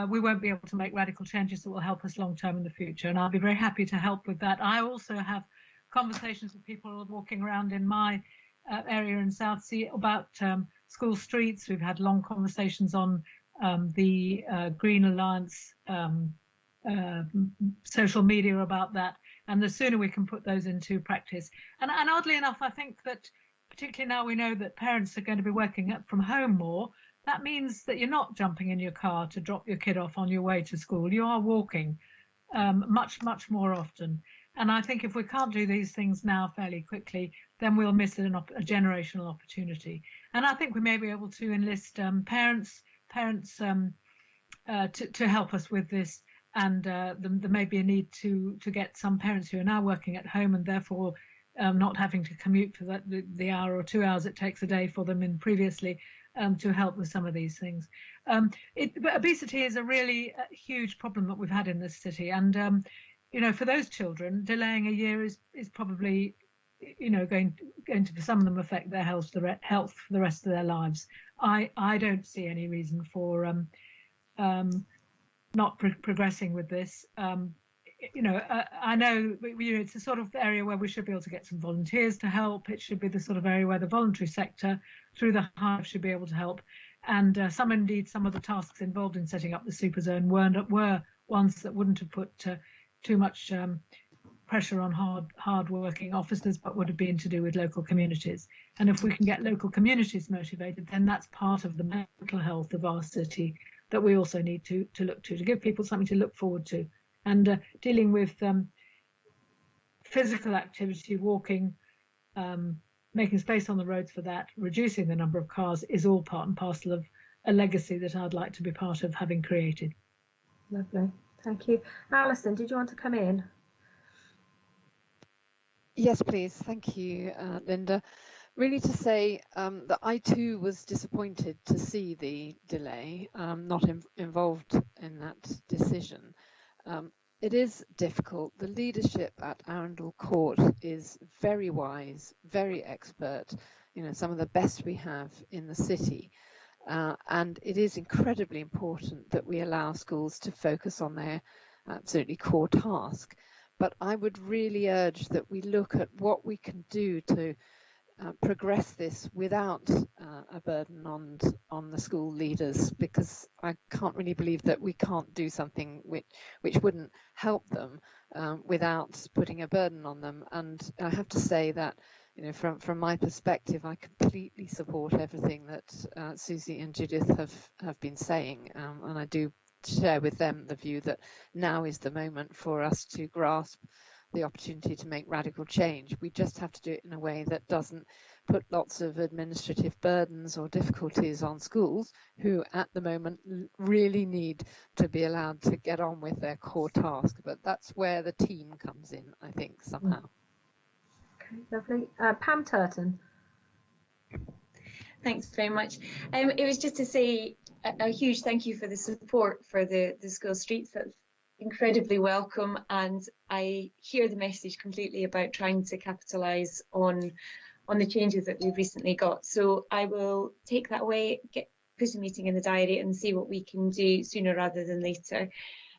we won't be able to make radical changes that will help us long term in the future. And I'll be very happy to help with that. I also have conversations with people walking around in my area in Southsea about school streets. We've had long conversations on the Green Alliance social media about that, and the sooner we can put those into practice. And oddly enough, I think that particularly now we know that parents are going to be working from home more, that means that you're not jumping in your car to drop your kid off on your way to school. You are walking much more often. And I think if we can't do these things now fairly quickly, then we'll miss a generational opportunity. And I think we may be able to enlist parents to help us with this. And there may be a need to get some parents who are now working at home and therefore not having to commute for the hour or 2 hours it takes a day for them in previously, to help with some of these things. Obesity is a really huge problem that we've had in this city, and you know, for those children, delaying a year is probably, you know, going to for some of them affect their health for the rest of their lives. I don't see any reason for not progressing with this. You know, I know it's a sort of area where we should be able to get some volunteers to help. It should be the sort of area where the voluntary sector through the Hive should be able to help. And some of the tasks involved in setting up the super zone were ones that wouldn't have put too much pressure on hard-working officers, but would have been to do with local communities. And if we can get local communities motivated, then that's part of the mental health of our city that we also need to look to give people something to look forward to. And dealing with physical activity, walking, making space on the roads for that, reducing the number of cars is all part and parcel of a legacy that I'd like to be part of having created. Lovely, thank you. Alison, did you want to come in? Yes, please. Thank you, Linda. Really to say that I too was disappointed to see the delay, not involved in that decision. It is difficult. The leadership at Arundel Court is very wise, very expert, you know, some of the best we have in the city. And it is incredibly important that we allow schools to focus on their absolutely core task. But I would really urge that we look at what we can do to progress this without a burden on the school leaders, because I can't really believe that we can't do something which wouldn't help them without putting a burden on them. And I have to say that, you know, from my perspective, I completely support everything that Susie and Judith have been saying, and I do share with them the view that now is the moment for us to grasp the opportunity to make radical change. We just have to do it in a way that doesn't put lots of administrative burdens or difficulties on schools who at the moment really need to be allowed to get on with their core task. But that's where the team comes in, I think, somehow. Okay, lovely. Pam Turton. Thanks very much. It was just to say a huge thank you for the support for the school streets. That's incredibly welcome, and I hear the message completely about trying to capitalise on the changes that we've recently got. So I will take that away, put a meeting in the diary and see what we can do sooner rather than later.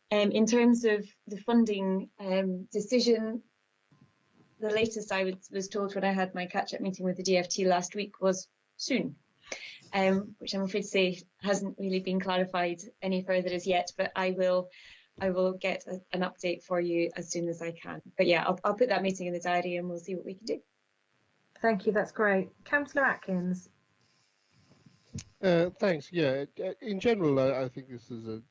In terms of the funding decision, the latest I was told when I had my catch-up meeting with the DFT last week was soon, which I'm afraid to say hasn't really been clarified any further as yet, but I will get an update for you as soon as I can. But yeah, I'll put that meeting in the diary and we'll see what we can do. Thank you, that's great. Councillor Atkins. Thanks. Yeah, in general, I think this is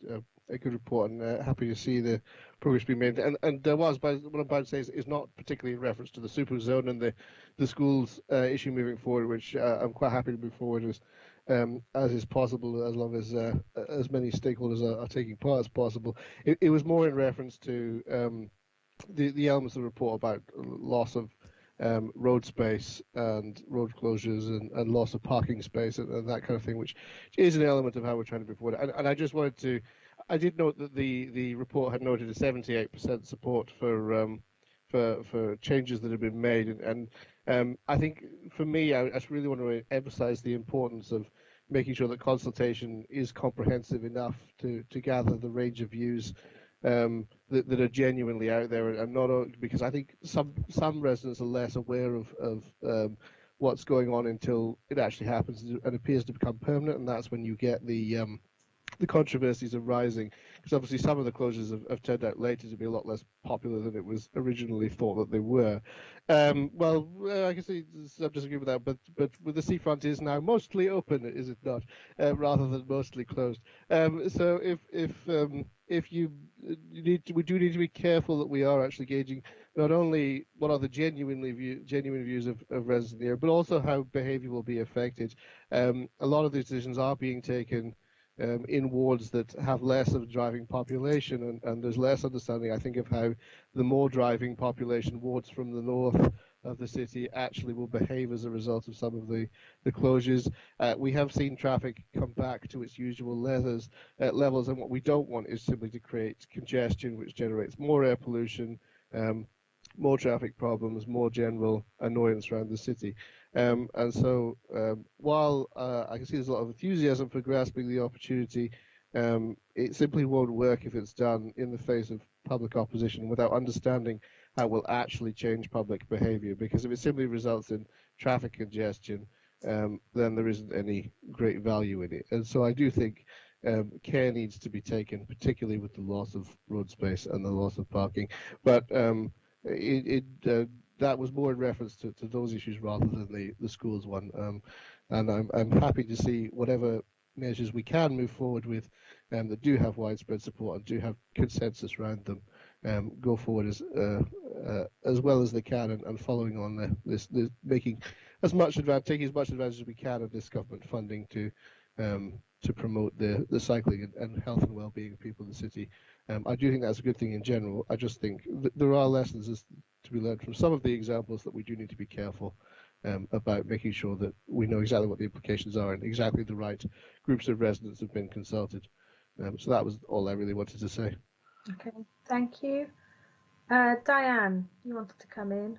a good report, and happy to see the progress being made. And there was, but what I'm about to say is not particularly in reference to the super zone and the schools issue moving forward, which I'm quite happy to move forward as is possible, as long as many stakeholders are taking part as possible. It was more in reference to the elements of the report about loss of road space and road closures and loss of parking space and that kind of thing, which is an element of how we're trying to move forward. And I just wanted to, I did note that the report had noted a 78% support for changes that have been made, and I think for me, I just really want to emphasise the importance of making sure that consultation is comprehensive enough to gather the range of views that are genuinely out there, and not only, because I think some residents are less aware of what's going on until it actually happens and appears to become permanent, and that's when you get the controversies arising, because obviously some of the closures have turned out later to be a lot less popular than it was originally thought that they were. I can see I'm disagreeing with that, but with the seafront is now mostly open, is it not, rather than mostly closed? So if you need to, we do need to be careful that we are actually gauging not only what are the genuine views of residents in the area, but also how behaviour will be affected. A lot of these decisions are being taken in wards that have less of a driving population, and there's less understanding, I think, of how the more driving population wards from the north of the city actually will behave as a result of some of the closures. We have seen traffic come back to its usual levels, and what we don't want is simply to create congestion, which generates more air pollution, more traffic problems, more general annoyance around the city. And so while I can see there's a lot of enthusiasm for grasping the opportunity, it simply won't work if it's done in the face of public opposition without understanding how it will actually change public behaviour. Because if it simply results in traffic congestion, then there isn't any great value in it. And so I do think care needs to be taken, particularly with the loss of road space and the loss of parking. But that was more in reference to those issues rather than the schools one. And I'm happy to see whatever measures we can move forward with that do have widespread support and do have consensus around them go forward as well as they can, and following on this making taking as much advantage as we can of this government funding to promote the cycling and health and well-being of people in the city. I do think that's a good thing in general. I just think there are lessons to be learned from some of the examples that we do need to be careful about making sure that we know exactly what the implications are and exactly the right groups of residents have been consulted. So that was all I really wanted to say. Okay, thank you. Diane, you wanted to come in.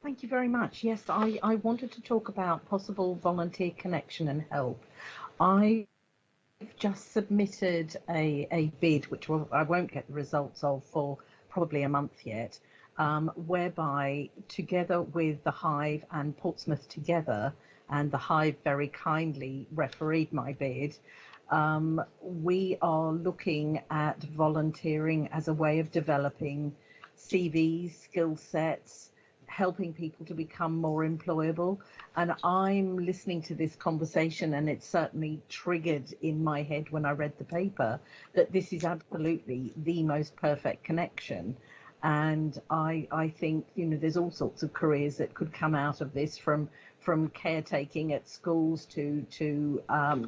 Thank you very much. Yes, I wanted to talk about possible volunteer connection and help. I've just submitted a bid, which I won't get the results of for probably a month yet, whereby together with the Hive and Portsmouth together, and the Hive very kindly refereed my bid, we are looking at volunteering as a way of developing CVs, skill sets, helping people to become more employable. And I'm listening to this conversation, and it certainly triggered in my head when I read the paper that this is absolutely the most perfect connection. And I think, you know, there's all sorts of careers that could come out of this, from caretaking at schools to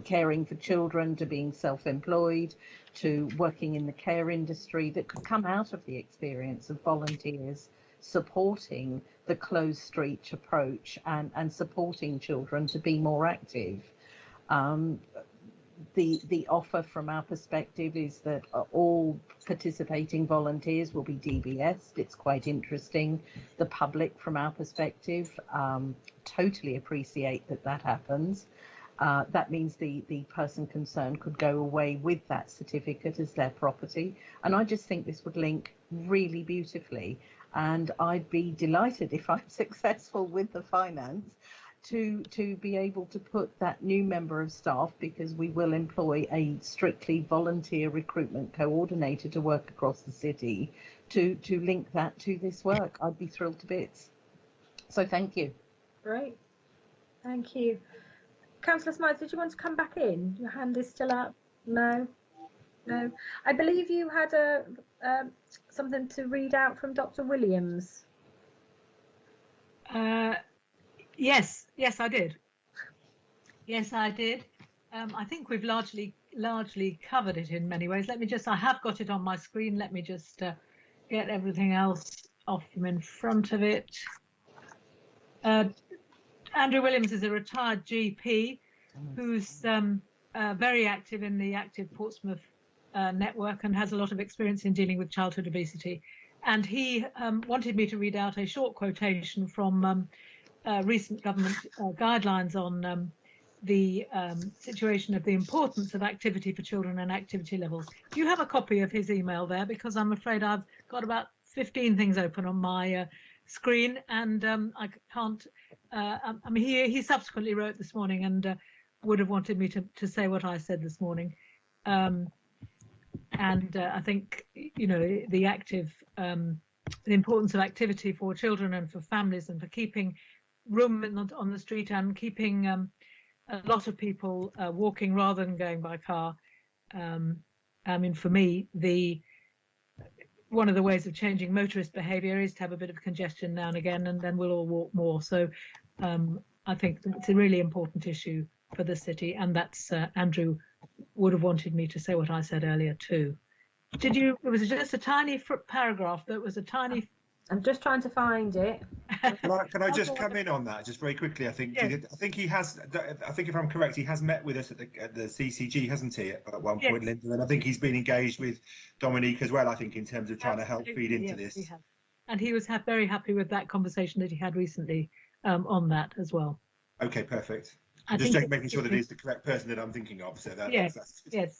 caring for children, to being self-employed, to working in the care industry, that could come out of the experience of volunteers supporting the closed street approach and supporting children to be more active. The offer from our perspective is that all participating volunteers will be DBS'd. It's quite interesting. The public, from our perspective, totally appreciate that happens. That means the person concerned could go away with that certificate as their property. And I just think this would link really beautifully. And I'd be delighted if I'm successful with the finance to be able to put that new member of staff, because we will employ a strictly volunteer recruitment coordinator to work across the city, to link that to this work. I'd be thrilled to bits. So thank you. Great, thank you. Councillor Smythe, did you want to come back in? Your hand is still up. No. I believe you had something to read out from Dr. Williams. Yes, I did. Yes, I did. I think we've largely covered it in many ways. I have got it on my screen. Let me just get everything else off from in front of it. Andrew Williams is a retired GP who's very active in the Active Portsmouth network and has a lot of experience in dealing with childhood obesity. And he wanted me to read out a short quotation from recent government guidelines on the situation of the importance of activity for children and activity levels. Do you have a copy of his email there? Because I'm afraid I've got about 15 things open on my screen, and I can't. I mean, he subsequently wrote this morning and would have wanted me to say what I said this morning. And I think, you know, the importance of activity for children and for families, and for keeping room on the street, and keeping a lot of people walking rather than going by car. I mean, for me, one of the ways of changing motorist behaviour is to have a bit of congestion now and again, and then we'll all walk more. So I think it's a really important issue for the city, and that's Andrew would have wanted me to say what I said earlier too. Did you? It was just a tiny paragraph. That was a tiny. I'm just trying to find it. Can I just come in on that just very quickly? I think yes. I think he has. I think if I'm correct, he has met with us at the CCG, hasn't he? At one point, Yes. Linda, and I think he's been engaged with Dominique as well. I think in terms of trying to help feed into this. He has. And he was very happy with that conversation that he had recently on that as well. Okay, perfect. I just think making sure that he's the correct person that I'm thinking of. So yes,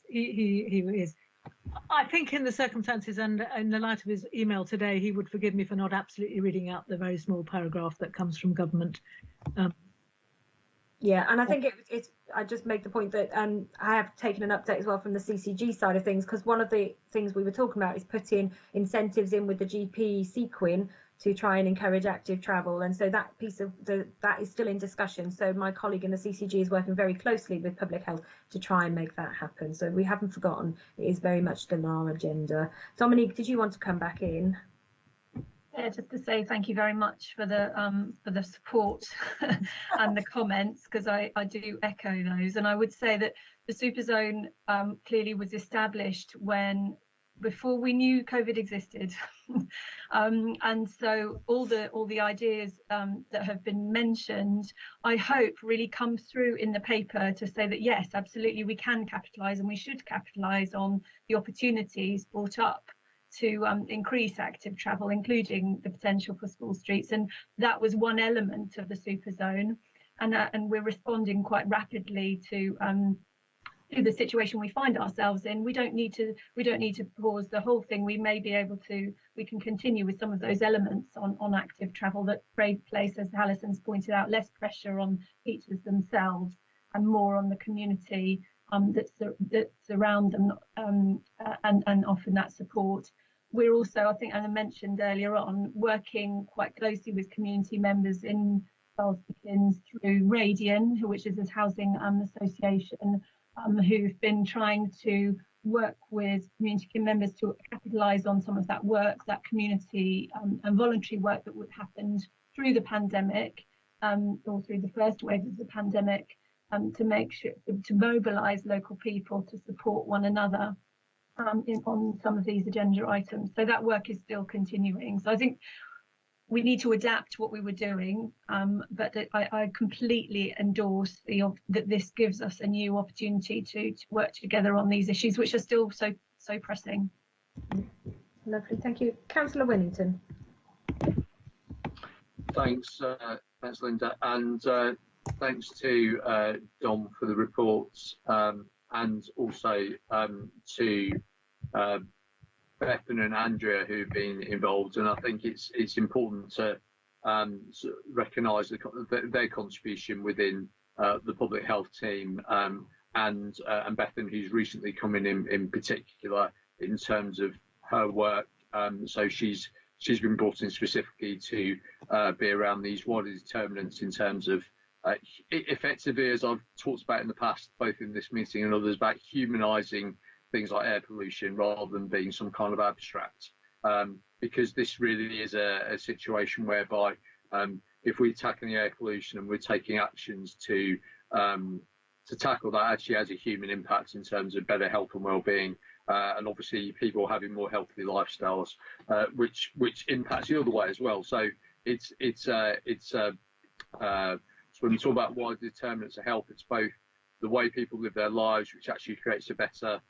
he is. I think in the circumstances and in the light of his email today, he would forgive me for not absolutely reading out the very small paragraph that comes from government. Yeah, and I think it's. I just make the point that I have taken an update as well from the CCG side of things, because one of the things we were talking about is putting incentives in with the GP sequin to try and encourage active travel, and so that piece of that is still in discussion. So my colleague in the CCG is working very closely with public health to try and make that happen. So we haven't forgotten; it is very much still on our agenda. Dominique, did you want to come back in? Yeah, just to say thank you very much for the support and the comments, because I do echo those. And I would say that the super zone clearly was established before we knew COVID existed. And so all the ideas that have been mentioned, I hope really come through in the paper to say that yes, absolutely we can capitalise and we should capitalise on the opportunities brought up to increase active travel, including the potential for school streets. And that was one element of the super zone. And we're responding quite rapidly to the situation we find ourselves in. We don't need to pause the whole thing. We can continue with some of those elements on active travel that place, as Alison's pointed out, less pressure on teachers themselves and more on the community that's around them, and often that support. We're also, I think, as I mentioned earlier on, working quite closely with community members in Charles Dickens through Radian, which is a housing association, who've been trying to work with community members to capitalise on some of that work, that community and voluntary work that would happen through the pandemic, or through the first wave of the pandemic, to make sure to mobilise local people to support one another on some of these agenda items. So that work is still continuing. So I think we need to adapt what we were doing, but I completely endorse that this gives us a new opportunity to work together on these issues, which are still so pressing. Lovely, thank you. Councillor Winnington. Thanks, Linda, and thanks to Dom for the reports, and also to Bethan and Andrea who've been involved. And I think it's important to recognise their contribution within the public health team, and Bethan, who's recently come in particular in terms of her work. So she's been brought in specifically to be around these wider determinants in terms of effectively, as I've talked about in the past, both in this meeting and others, about humanising things like air pollution rather than being some kind of abstract, because this really is a situation whereby if we're tackling the air pollution and we're taking actions to tackle that, actually has a human impact in terms of better health and well-being, and obviously people having more healthy lifestyles, which impacts the other way as well. So so when we talk about wider determinants of health, it's both the way people live their lives, which actually creates a better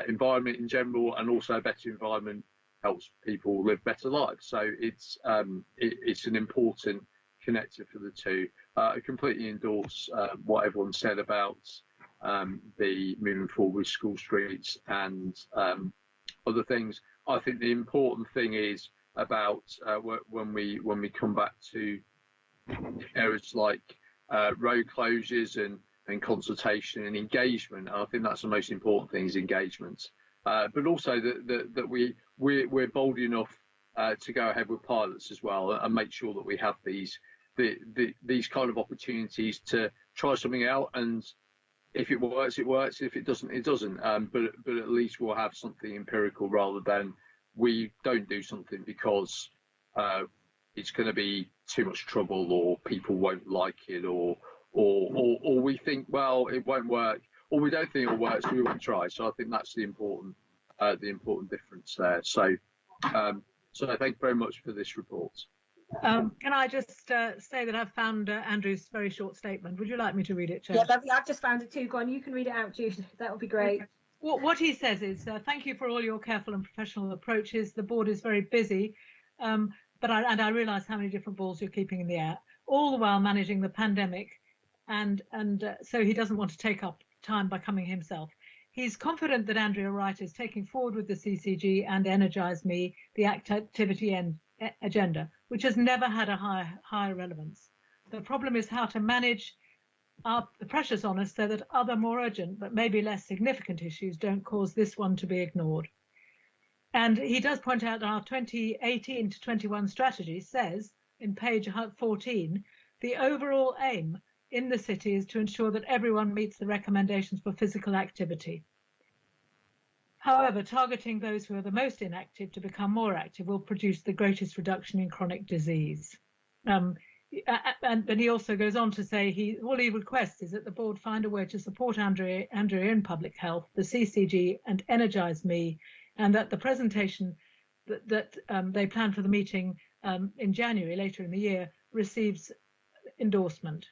environment in general, and also a better environment helps people live better lives. So it's an important connector for the two. I completely endorse what everyone said about the moving forward with school streets and other things. I think the important thing is about when we come back to areas like road closures and consultation and engagement. I think that's the most important thing, is engagement, but also that we're bold enough to go ahead with pilots as well, and make sure that we have these kind of opportunities to try something out, and if it works, it works. If it doesn't, it doesn't. But at least we'll have something empirical, rather than we don't do something because it's going to be too much trouble, or people won't like it, or we think, well, it won't work, or we don't think it'll work, so we won't try. So I think that's the important difference there. So so thank you very much for this report. Can I just say that I've found Andrew's very short statement. Would you like me to read it, Chair? Yeah, lovely. I've just found it too. Go on, you can read it out, Jude. That would be great. Okay. What he says is, thank you for all your careful and professional approaches. The board is very busy, but I realise how many different balls you're keeping in the air, all the while managing the pandemic, and so he doesn't want to take up time by coming himself. He's confident that Andrea Wright is taking forward with the CCG and Energise Me the activity agenda, which has never had a higher relevance. The problem is how to manage the pressures on us so that other more urgent but maybe less significant issues don't cause this one to be ignored. And he does point out our 2018 to 21 strategy says in page 14, the overall aim in the city is to ensure that everyone meets the recommendations for physical activity. However, targeting those who are the most inactive to become more active will produce the greatest reduction in chronic disease. And he also goes on to say all he requests is that the board find a way to support Andrea in public health, the CCG, and Energise Me, and that the presentation that they plan for the meeting in January, later in the year, receives endorsement,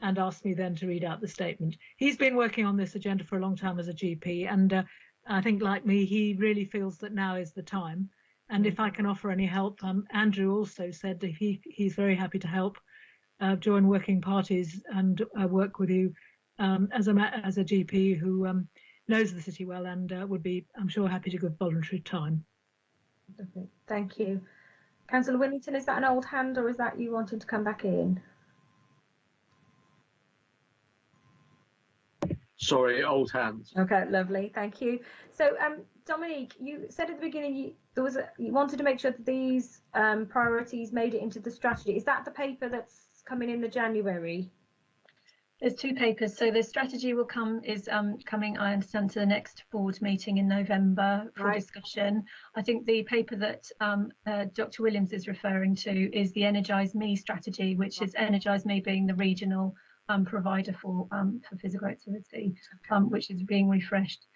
and asked me then to read out the statement. He's been working on this agenda for a long time as a GP, and I think, like me, he really feels that now is the time. And if I can offer any help, Andrew also said that he's very happy to help, join working parties and work with you as a GP who knows the city well and would be, I'm sure, happy to give voluntary time. Lovely. Thank you. Councillor Willington, is that an old hand or is that you wanting to come back in? Sorry, old hands. Okay, lovely, thank you. So, Dominique, you said at the beginning you wanted to make sure that these priorities made it into the strategy. Is that the paper that's coming in the January? There's two papers. So the strategy will coming, I understand, to the next board meeting in November for discussion. I think the paper that Dr. Williams is referring to is the Energise Me strategy, which is Energise Me being the regional provider for physical activity, which is being refreshed.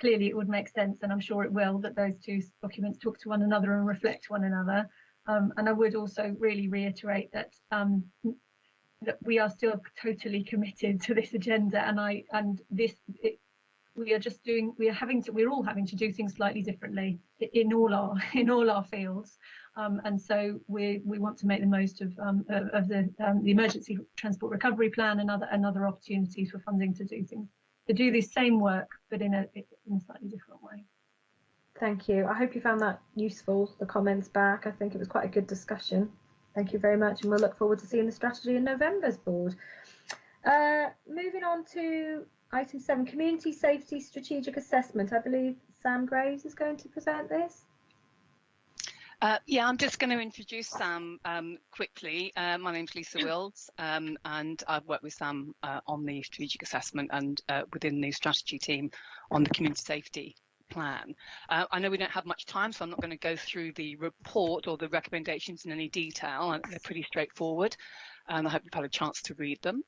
Clearly, it would make sense, and I'm sure it will, that those two documents talk to one another and reflect one another. And I would also really reiterate that we are still totally committed to this agenda, we're all having to do things slightly differently in all our fields, and so we want to make the most of the emergency transport recovery plan and other opportunities for funding to do this same work, but in a slightly different way. Thank you. I hope you found that useful, the comments back. I think it was quite a good discussion. Thank you very much, and we'll look forward to seeing the strategy in November's board. Moving on to item 7, community safety strategic assessment. I believe Sam Graves is going to present this. Yeah, I'm just going to introduce Sam quickly. My name's Lisa Wills, and I've worked with Sam on the strategic assessment and within the strategy team on the community safety plan. I know we don't have much time, so I'm not going to go through the report or the recommendations in any detail. They're pretty straightforward, and I hope you've had a chance to read them.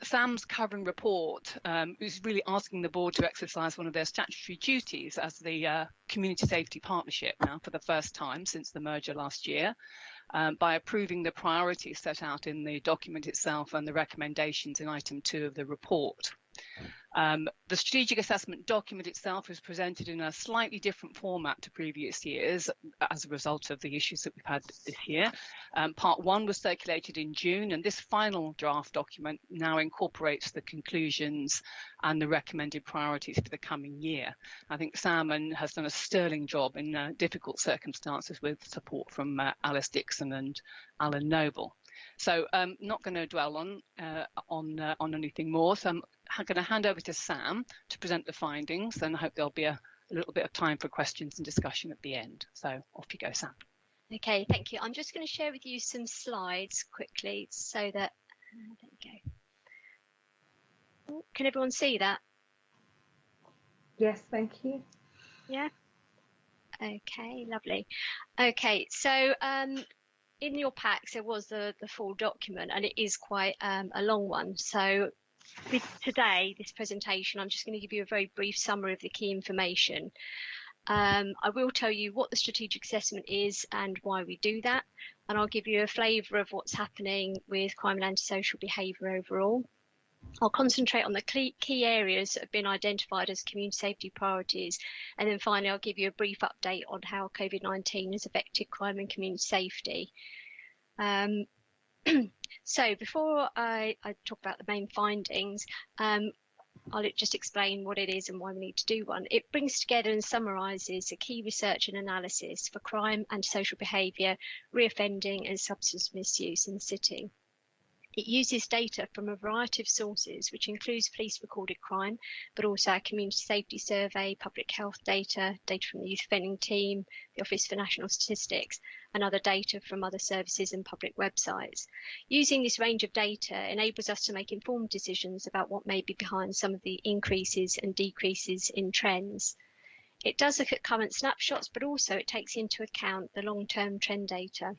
Sam's covering report is really asking the board to exercise one of their statutory duties as the community safety partnership now for the first time since the merger last year, by approving the priorities set out in the document itself and the recommendations in item 2 of the report. The strategic assessment document itself is presented in a slightly different format to previous years as a result of the issues that we've had this year. Part 1 was circulated in June, and this final draft document now incorporates the conclusions and the recommended priorities for the coming year. I think Sam has done a sterling job in difficult circumstances with support from Alice Dixon and Alan Noble. So not going to dwell on anything more. So I'm going to hand over to Sam to present the findings, and I hope there'll be a little bit of time for questions and discussion at the end. So off you go, Sam. Okay, thank you. I'm just going to share with you some slides quickly so that, there you go. Can everyone see that? Yes, thank you. Yeah. Okay, lovely. Okay, so in your packs there was the full document, and it is quite a long one. So today, this presentation, I'm just going to give you a very brief summary of the key information. I will tell you what the strategic assessment is and why we do that, and I'll give you a flavour of what's happening with crime and antisocial behaviour overall. I'll concentrate on the key areas that have been identified as community safety priorities, and then finally I'll give you a brief update on how COVID-19 has affected crime and community safety. So before I talk about the main findings, I'll just explain what it is and why we need to do one. It brings together and summarises the key research and analysis for crime, antisocial behaviour, reoffending and substance misuse in the city. It uses data from a variety of sources, which includes police recorded crime, but also our community safety survey, public health data, data from the youth offending team, the Office for National Statistics, and other data from other services and public websites. Using this range of data enables us to make informed decisions about what may be behind some of the increases and decreases in trends. It does look at current snapshots, but also it takes into account the long-term trend data.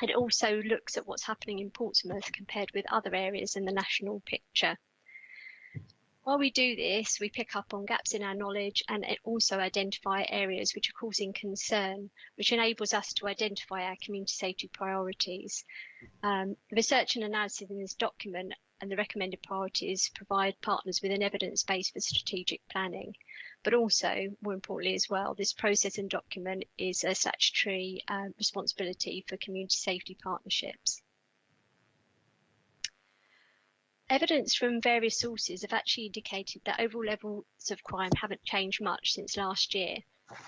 It also looks at what's happening in Portsmouth compared with other areas in the national picture. While we do this, we pick up on gaps in our knowledge and it also identify areas which are causing concern, which enables us to identify our community safety priorities. The research and analysis in this document and the recommended priorities provide partners with an evidence base for strategic planning. But also, more importantly as well, this process and document is a statutory responsibility for community safety partnerships. Evidence from various sources have actually indicated that overall levels of crime haven't changed much since last year.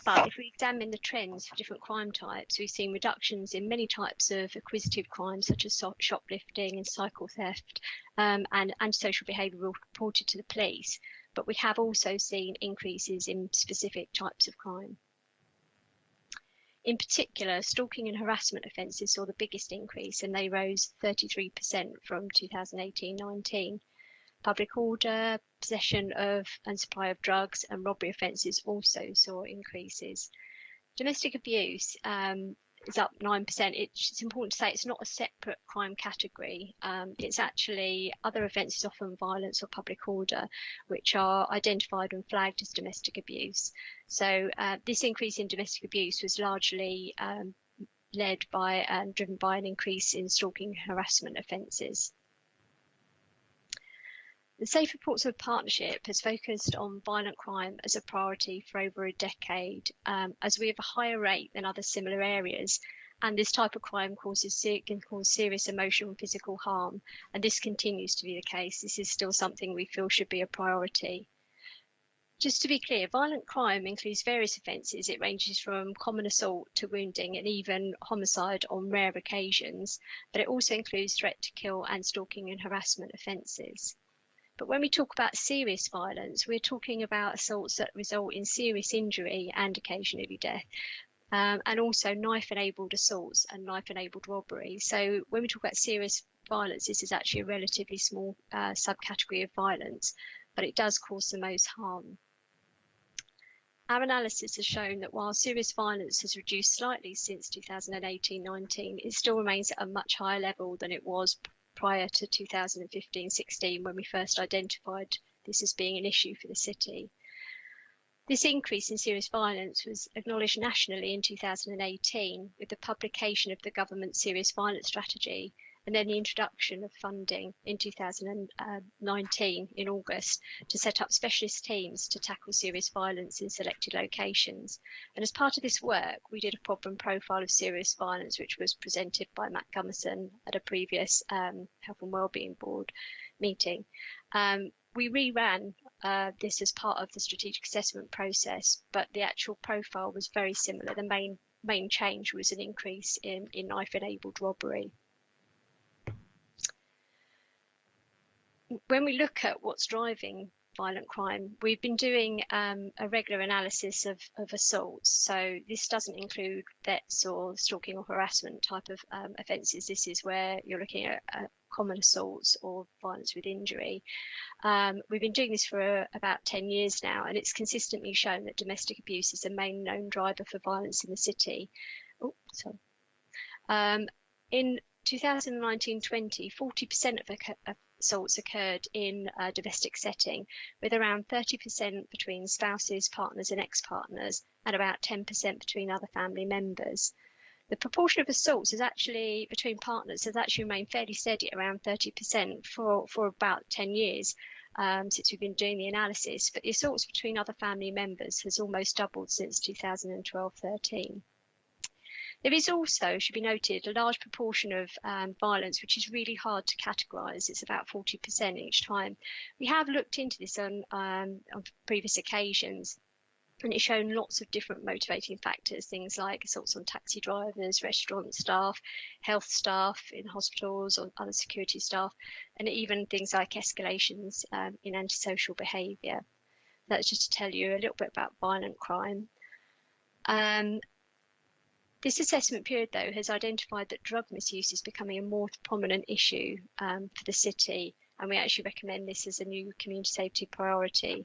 But if we examine the trends for different crime types, we've seen reductions in many types of acquisitive crimes, such as shoplifting and cycle theft, and antisocial behaviour reported to the police. But we have also seen increases in specific types of crime. In particular, stalking and harassment offences saw the biggest increase, and they rose 33% from 2018-19. Public order, possession of and supply of drugs and robbery offences also saw increases. Domestic abuse is up 9%. It's important to say it's not a separate crime category. It's actually other offences, often violence or public order, which are identified and flagged as domestic abuse. So this increase in domestic abuse was largely led by and driven by an increase in stalking and harassment offences. The Safer Portsmouth Partnership has focused on violent crime as a priority for over a decade, as we have a higher rate than other similar areas, and this type of crime can cause serious emotional and physical harm, and this continues to be the case. This is still something we feel should be a priority. Just to be clear, violent crime includes various offences. It ranges from common assault to wounding and even homicide on rare occasions, but it also includes threat to kill and stalking and harassment offences. But when we talk about serious violence, we're talking about assaults that result in serious injury and occasionally death, and also knife-enabled assaults and knife-enabled robbery. So when we talk about serious violence, this is actually a relatively small subcategory of violence, but it does cause the most harm. Our analysis has shown that while serious violence has reduced slightly since 2018-19, it still remains at a much higher level than it was prior to 2015-16, when we first identified this as being an issue for the city. This increase in serious violence was acknowledged nationally in 2018 with the publication of the government's serious violence strategy, and then the introduction of funding in 2019 in August to set up specialist teams to tackle serious violence in selected locations. And as part of this work, we did a problem profile of serious violence, which was presented by Matt Gummerson at a previous Health and Wellbeing Board meeting. We reran this as part of the strategic assessment process, but the actual profile was very similar. The main change was an increase in knife-enabled robbery. When we look at what's driving violent crime, we've been doing a regular analysis of assaults. So this doesn't include threats or stalking or harassment type of offences. This is where you're looking at common assaults or violence with injury. We've been doing this for about 10 years now, and it's consistently shown that domestic abuse is the main known driver for violence in the city. In 2019-20, 40% of assaults occurred in a domestic setting, with around 30% between spouses, partners and ex-partners, and about 10% between other family members. The proportion of assaults is actually between partners has actually remained fairly steady at around 30% for about 10 years since we've been doing the analysis, but the assaults between other family members has almost doubled since 2012-13. There is also, should be noted, a large proportion of violence which is really hard to categorise. It's about 40% each time. We have looked into this on previous occasions, And it's shown lots of different motivating factors, things like assaults on taxi drivers, restaurant staff, health staff in hospitals or other security staff, and even things like escalations in antisocial behaviour. That's just to tell you a little bit about violent crime. This assessment period, though, has identified that drug misuse is becoming a more prominent issue for the city, and we actually recommend this as a new community safety priority.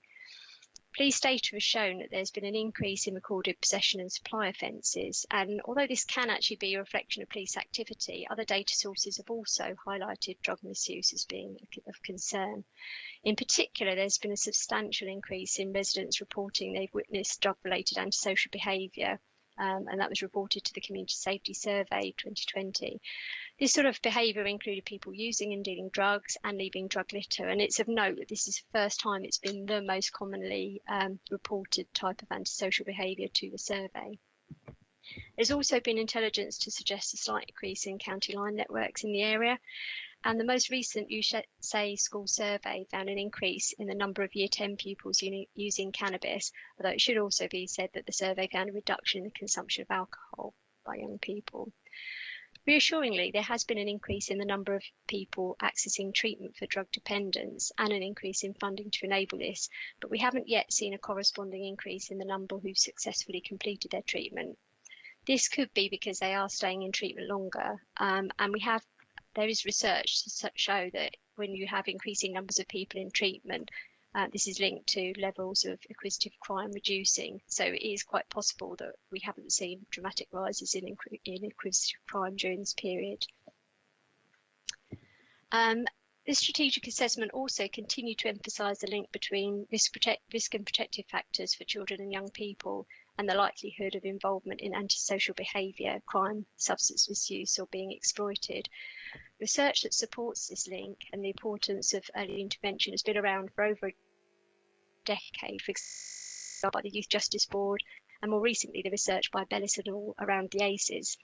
Police data has shown that there's been an increase in recorded possession and supply offences, and although this can actually be a reflection of police activity, other data sources have also highlighted drug misuse as being of concern. In particular, there's been a substantial increase in residents reporting they've witnessed drug-related antisocial behaviour, and that was reported to the Community Safety Survey 2020. This sort of behaviour included people using and dealing drugs and leaving drug litter, and it's of note that this is the first time it's been the most commonly reported type of antisocial behaviour to the survey. There's also been intelligence to suggest a slight increase in county line networks in the area, and the most recent USA school survey found an increase in the number of Year 10 pupils using cannabis, although it should also be said that the survey found a reduction in the consumption of alcohol by young people. Reassuringly, there has been an increase in the number of people accessing treatment for drug dependence and an increase in funding to enable this, but we haven't yet seen a corresponding increase in the number who've successfully completed their treatment. This could be because they are staying in treatment longer, and there is research to show that when you have increasing numbers of people in treatment, this is linked to levels of acquisitive crime reducing. So it is quite possible that we haven't seen dramatic rises in acquisitive crime during this period. This strategic assessment also continued to emphasise the link between risk and protective factors for children and young people and the likelihood of involvement in antisocial behaviour, crime, substance misuse or being exploited. Research that supports this link and the importance of early intervention has been around for over a decade, for example, by the Youth Justice Board, and more recently the research by Bellis et al. Around the ACEs.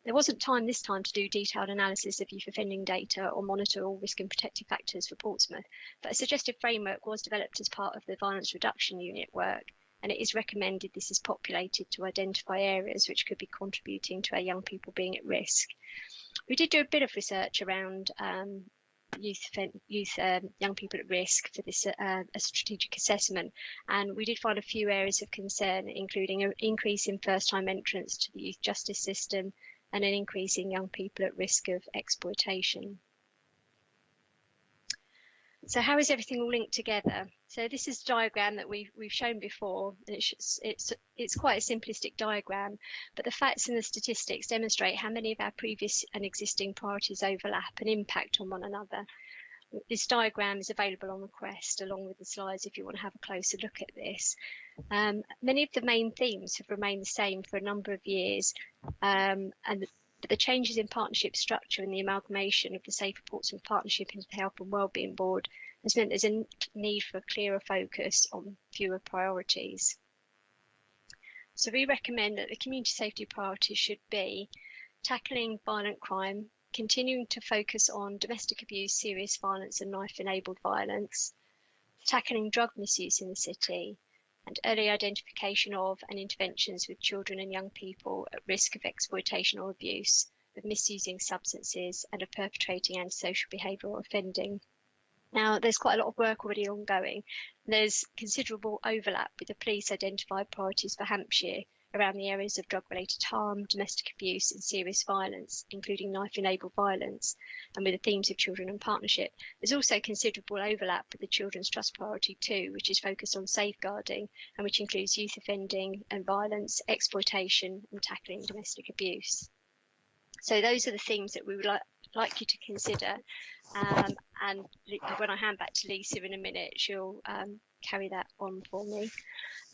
There wasn't time this time to do detailed analysis of youth offending data or monitor all risk and protective factors for Portsmouth, but a suggested framework was developed as part of the Violence Reduction Unit work, and it is recommended this is populated to identify areas which could be contributing to our young people being at risk. We did do a bit of research around young people at risk for this a strategic assessment, and we did find a few areas of concern, including an increase in first-time entrants to the youth justice system and an increase in young people at risk of exploitation. So how is everything all linked together? So this is a diagram that we've shown before, and it's quite a simplistic diagram, but the facts and the statistics demonstrate how many of our previous and existing priorities overlap and impact on one another. This diagram is available on request along with the slides if you want to have a closer look at this. Many of the main themes have remained the same for a number of years, but the changes in partnership structure and the amalgamation of the Safer Portsmouth Partnership into the Health and Wellbeing Board has meant there's a need for a clearer focus on fewer priorities. So we recommend that the community safety priorities should be tackling violent crime, continuing to focus on domestic abuse, serious violence and knife-enabled violence, tackling drug misuse in the city, and early identification of and interventions with children and young people at risk of exploitation or abuse, of misusing substances and of perpetrating antisocial behaviour or offending. Now, there's quite a lot of work already ongoing. There's considerable overlap with the police identified priorities for Hampshire around the areas of drug-related harm, domestic abuse and serious violence, including knife-enabled violence, and with the themes of children and partnership. There's also considerable overlap with the Children's Trust Priority 2, which is focused on safeguarding and which includes youth offending and violence, exploitation and tackling domestic abuse. So those are the themes that we would like you to consider. And when I hand back to Lisa in a minute, she'll carry that on for me.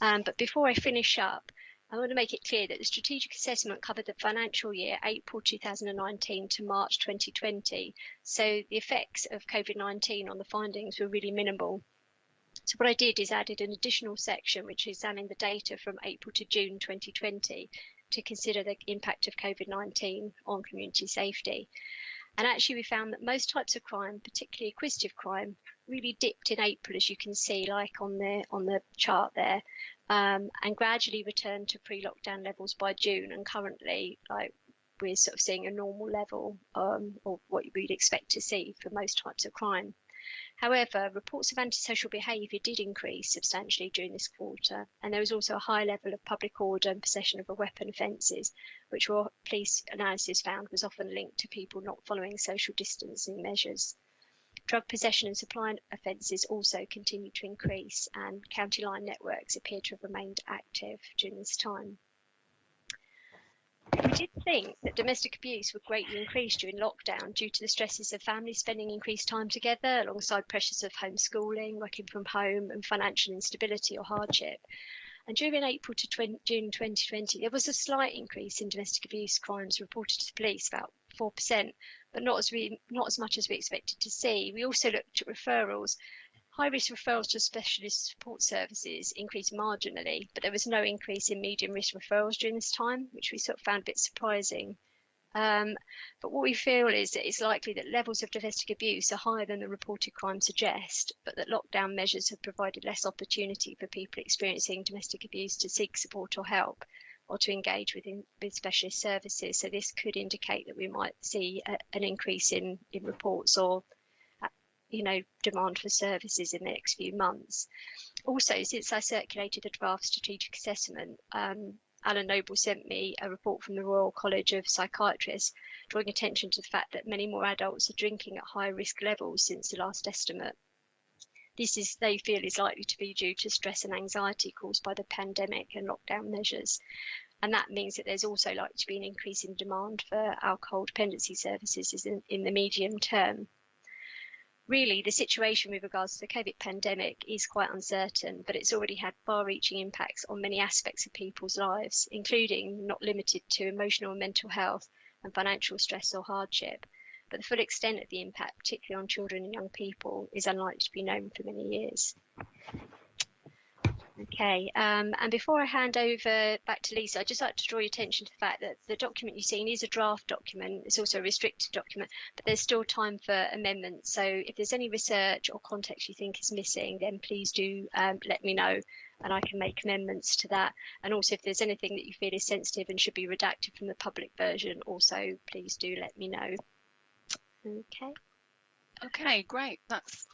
But before I finish up, I want to make it clear that the strategic assessment covered the financial year April 2019 to March 2020. So the effects of COVID-19 on the findings were really minimal. So what I did is added an additional section which examined the data from April to June 2020 to consider the impact of COVID-19 on community safety. And actually we found that most types of crime, particularly acquisitive crime, really dipped in April, as you can see, like on the chart there. and gradually returned to pre-lockdown levels by June. And currently, like, we're sort of seeing a normal level of what we'd expect to see for most types of crime. However, reports of antisocial behaviour did increase substantially during this quarter, and there was also a high level of public order and possession of a weapon offences, which police analysis found was often linked to people not following social distancing measures. Drug possession and supply offences also continued to increase, and county line networks appear to have remained active during this time. We did think that domestic abuse would greatly increase during lockdown due to the stresses of families spending increased time together alongside pressures of homeschooling, working from home and financial instability or hardship. And during April to June 2020, there was a slight increase in domestic abuse crimes reported to the police, about 4%, but not as much as we expected to see. We also looked at referrals. High-risk referrals to specialist support services increased marginally, but there was no increase in medium-risk referrals during this time, which we sort of found a bit surprising. But what we feel is that it's likely that levels of domestic abuse are higher than the reported crime suggest, but that lockdown measures have provided less opportunity for people experiencing domestic abuse to seek support or help, or to engage with specialist services. So this could indicate that we might see an increase in reports or demand for services in the next few months. Also, since I circulated a draft strategic assessment, Alan Noble sent me a report from the Royal College of Psychiatrists drawing attention to the fact that many more adults are drinking at high risk levels since the last estimate. This they feel is likely to be due to stress and anxiety caused by the pandemic and lockdown measures. And that means that there's also likely to be an increase in demand for alcohol dependency services in the medium term. Really, the situation with regards to the COVID pandemic is quite uncertain, but it's already had far-reaching impacts on many aspects of people's lives, including, not limited to, emotional and mental health and financial stress or hardship. But the full extent of the impact, particularly on children and young people, is unlikely to be known for many years. Okay, and before I hand over back to Lisa, I'd just like to draw your attention to the fact that the document you've seen is a draft document. It's also a restricted document, but there's still time for amendments. So if there's any research or context you think is missing, then please do let me know, and I can make amendments to that. And also, if there's anything that you feel is sensitive and should be redacted from the public version, also please do let me know. Okay. Okay, great.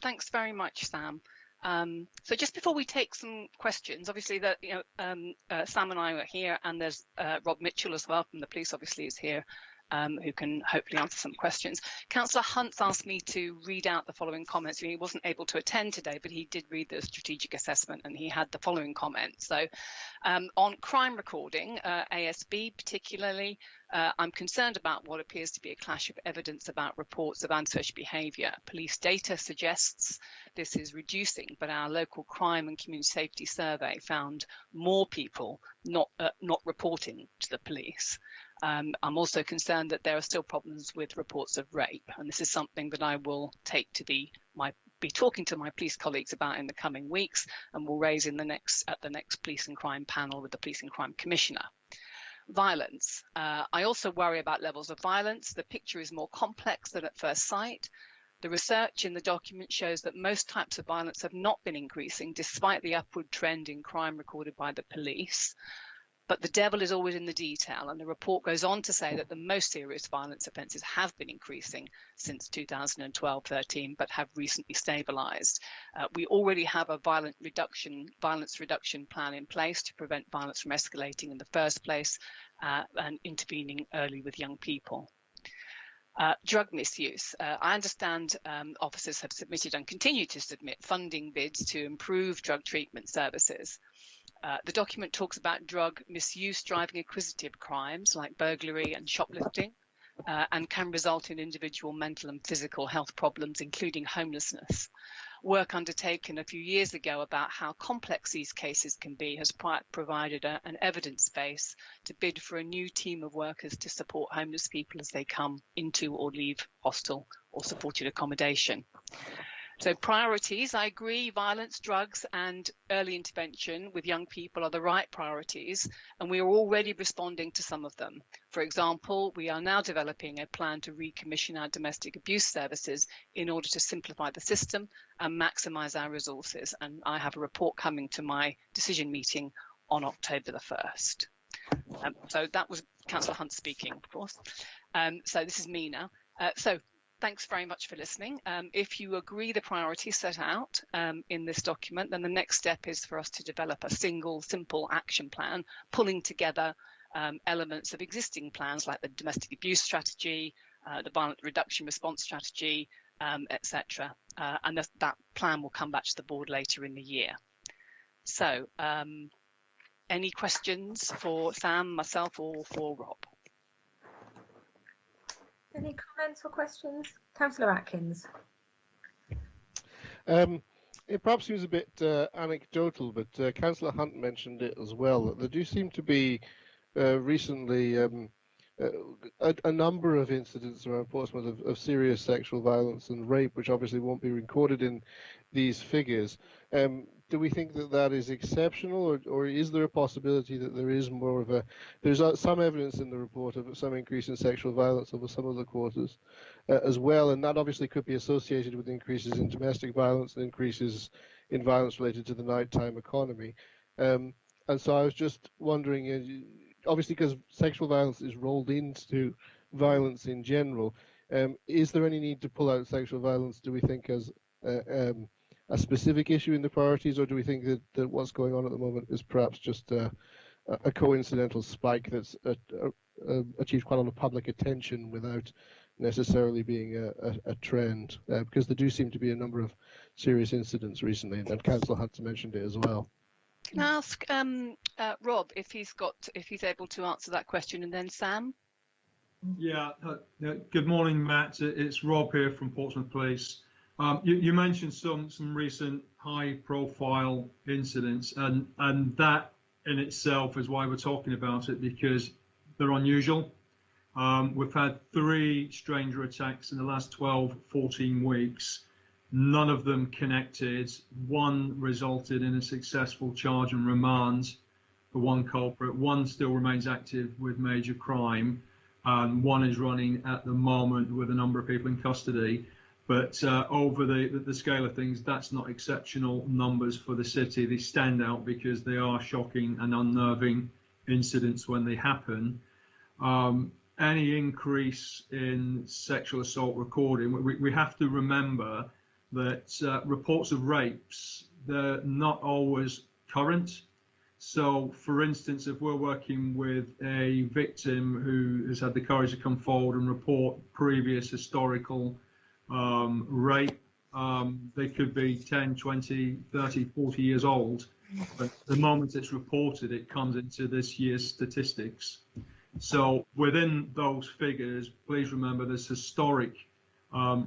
Thanks very much, Sam. So just before we take some questions, obviously that Sam and I are here, and there's Rob Mitchell as well from the police, obviously, is here, who can hopefully answer some questions. Councillor Hunt's asked me to read out the following comments. He wasn't able to attend today, but he did read the strategic assessment, and he had the following comments. So on crime recording, ASB particularly, I'm concerned about what appears to be a clash of evidence about reports of antisocial behaviour. Police data suggests this is reducing, but our local crime and community safety survey found more people not reporting to the police. I'm also concerned that there are still problems with reports of rape, and this is something that I will take to be talking to my police colleagues about in the coming weeks, and will raise at the next Police and Crime panel with the Police and Crime Commissioner. Violence. I also worry about levels of violence. The picture is more complex than at first sight. The research in the document shows that most types of violence have not been increasing despite the upward trend in crime recorded by the police. But the devil is always in the detail, and the report goes on to say that the most serious violence offences have been increasing since 2012-13, but have recently stabilised. We already have a violence reduction plan in place to prevent violence from escalating in the first place, and intervening early with young people. Drug misuse. I understand officers have submitted and continue to submit funding bids to improve drug treatment services. The document talks about drug misuse driving acquisitive crimes like burglary and shoplifting, and can result in individual mental and physical health problems, including homelessness. Work undertaken a few years ago about how complex these cases can be has provided an evidence base to bid for a new team of workers to support homeless people as they come into or leave hostel or supported accommodation. So priorities, I agree, violence, drugs and early intervention with young people are the right priorities, and we are already responding to some of them. For example, we are now developing a plan to recommission our domestic abuse services in order to simplify the system and maximise our resources. And I have a report coming to my decision meeting on October the 1st. So that was Councillor Hunt speaking, of course. So this is me now. So thanks very much for listening. If you agree the priorities set out in this document, then the next step is for us to develop a single, simple action plan, pulling together elements of existing plans like the domestic abuse strategy, the violent reduction response strategy, etc. And that plan will come back to the board later in the year. So any questions for Sam, myself, or for Rob? Any comments or questions? Councillor Atkins. It perhaps seems a bit anecdotal, but Councillor Hunt mentioned it as well, that there do seem to be recently a number of incidents around Portsmouth of serious sexual violence and rape, which obviously won't be recorded in these figures. Do we think that that is exceptional, or is there a possibility that there is more of there's some evidence in the report of some increase in sexual violence over some of the quarters as well, and that obviously could be associated with increases in domestic violence and increases in violence related to the nighttime economy. And so I was just wondering, obviously because sexual violence is rolled into violence in general, is there any need to pull out sexual violence, do we think, as a specific issue in the priorities, or do we think that what's going on at the moment is perhaps just a coincidental spike that's achieved quite a lot of public attention without necessarily being a trend? Because there do seem to be a number of serious incidents recently, and Councillor Hunt mentioned it as well. Can I ask Rob if he's able to answer that question, and then Sam? Yeah. Good morning, Matt. It's Rob here from Portsmouth Police. You mentioned some recent high-profile incidents, and that in itself is why we're talking about it, because they're unusual. We've had 3 stranger attacks in the last 12-14 weeks. None of them connected. One resulted in a successful charge and remand for one culprit. One still remains active with major crime. One is running at the moment with a number of people in custody. But over the scale of things, that's not exceptional numbers for the city. They stand out because they are shocking and unnerving incidents when they happen. Any increase in sexual assault recording, we have to remember that reports of rapes, they're not always current. So, for instance, if we're working with a victim who has had the courage to come forward and report previous historical rape, they could be 10, 20, 30, 40 years old, but the moment it's reported, it comes into this year's statistics. So within those figures, please remember there's historic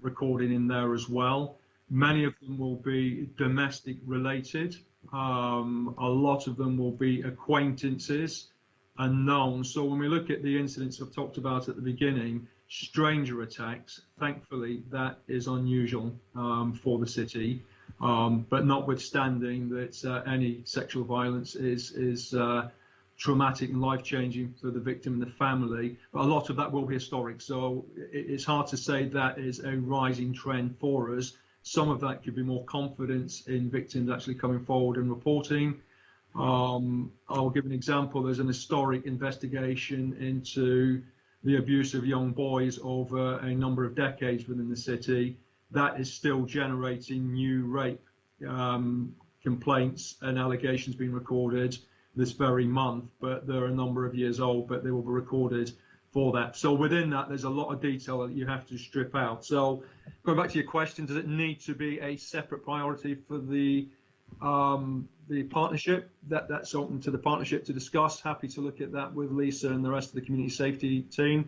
recording in there as well. Many of them will be domestic related. A lot of them will be acquaintances and known. So when we look at the incidents I've talked about at the beginning, stranger attacks, thankfully that is unusual for the city, but notwithstanding that any sexual violence is traumatic and life-changing for the victim and the family, but a lot of that will be historic, so it's hard to say that is a rising trend for us. Some of that could be more confidence in victims actually coming forward and reporting. I'll give an example. There's an historic investigation into the abuse of young boys over a number of decades within the city. That is still generating new rape complaints and allegations being recorded this very month, but they're a number of years old, but they will be recorded for that. So within that, there's a lot of detail that you have to strip out. So going back to your question, does it need to be a separate priority for the partnership? That's open to the partnership to discuss. Happy to look at that with Lisa and the rest of the community safety team.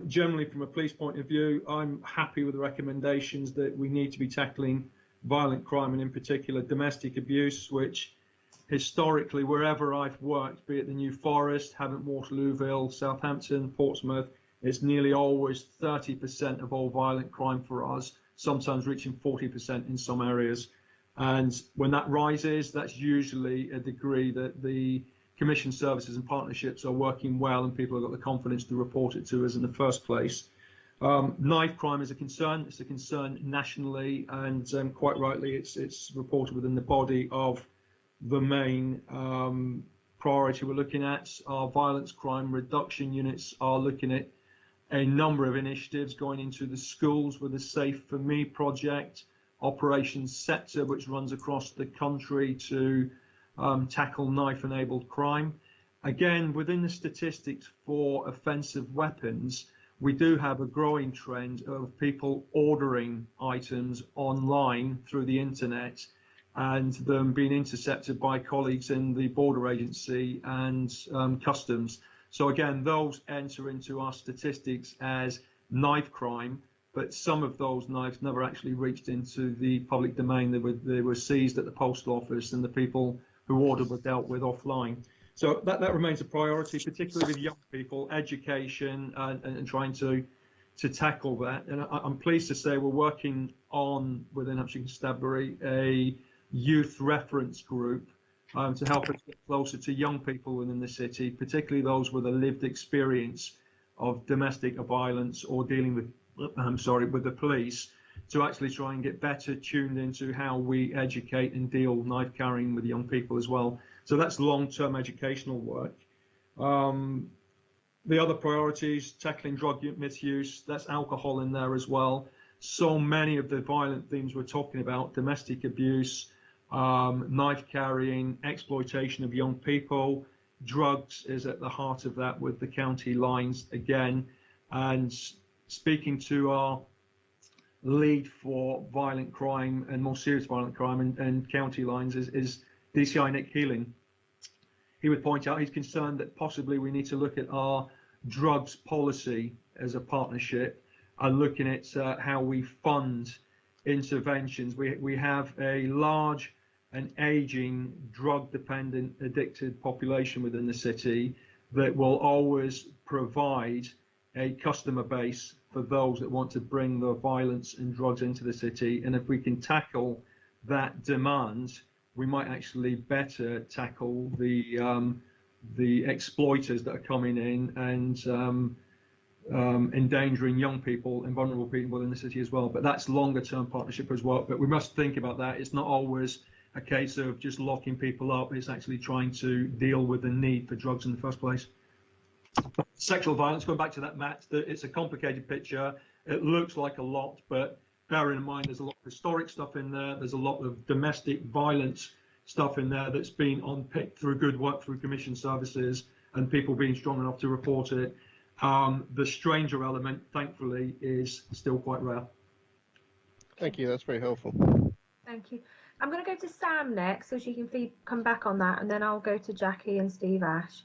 Generally, from a police point of view, I'm happy with the recommendations that we need to be tackling violent crime and in particular domestic abuse, which historically, wherever I've worked, be it the New Forest, Havant, Waterlooville, Southampton, Portsmouth, it's nearly always 30% of all violent crime for us. sometimes reaching 40% in some areas. And when that rises, that's usually a degree that the commission services and partnerships are working well and people have got the confidence to report it to us in the first place. Knife crime is a concern. It's a concern nationally, and quite rightly, it's reported within the body of the main priority we're looking at. Our violence crime reduction units are looking at a number of initiatives going into the schools with the Safe for Me project, Operation Sector, which runs across the country to tackle knife-enabled crime. Again, within the statistics for offensive weapons, we do have a growing trend of people ordering items online through the internet and them being intercepted by colleagues in the border agency and customs. So again, those enter into our statistics as knife crime, but some of those knives never actually reached into the public domain. They were seized at the postal office, and the people who ordered were dealt with offline. So that remains a priority, particularly with young people, education and trying to tackle that. And I'm pleased to say we're working on, within Hampshire Constabulary, a youth reference group to help us get closer to young people within the city, particularly those with a lived experience of domestic violence or dealing with, with the police, to actually try and get better tuned into how we educate and deal knife carrying with young people as well. So that's long-term educational work. The other priorities, tackling drug misuse, that's alcohol in there as well. So many of the violent themes we're talking about, domestic abuse, knife carrying, exploitation of young people, drugs is at the heart of that with the county lines again. And speaking to our lead for violent crime and more serious violent crime and county lines is DCI Nick Healing. He would point out he's concerned that possibly we need to look at our drugs policy as a partnership and looking at how we fund interventions. We have a large and aging drug dependent addicted population within the city that will always provide a customer base for those that want to bring the violence and drugs into the city. And if we can tackle that demand, we might actually better tackle the exploiters that are coming in and endangering young people and vulnerable people in the city as well. But that's longer term partnership as well. But we must think about that. It's not always a case of just locking people up. It's actually trying to deal with the need for drugs in the first place. Sexual violence, going back to that, Matt, it's a complicated picture. It looks like a lot, but bearing in mind there's a lot of historic stuff in there. There's a lot of domestic violence stuff in there that's been unpicked through good work through commission services and people being strong enough to report it. The stranger element, thankfully, is still quite rare. Thank you. That's very helpful. Thank you. I'm going to go to Sam next, so she can come back on that, and then I'll go to Jackie and Steve Ash.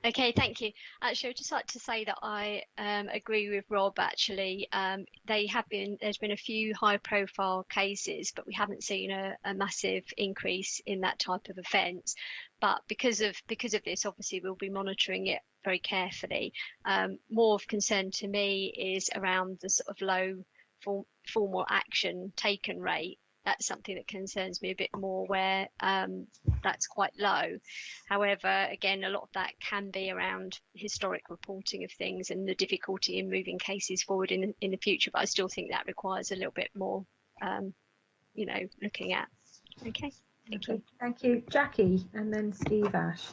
Okay, thank you. Actually, I'd just like to say that I agree with Rob. Actually, there's been a few high-profile cases, but we haven't seen a massive increase in that type of offence. But because of this, obviously, we'll be monitoring it very carefully. More of concern to me is around the sort of low formal action taken rate. That's something that concerns me a bit more, where that's quite low. However, again, a lot of that can be around historic reporting of things and the difficulty in moving cases forward in the future. But I still think that requires a little bit more, looking at. Okay, thank you. Thank you, Jackie, and then Steve Ash.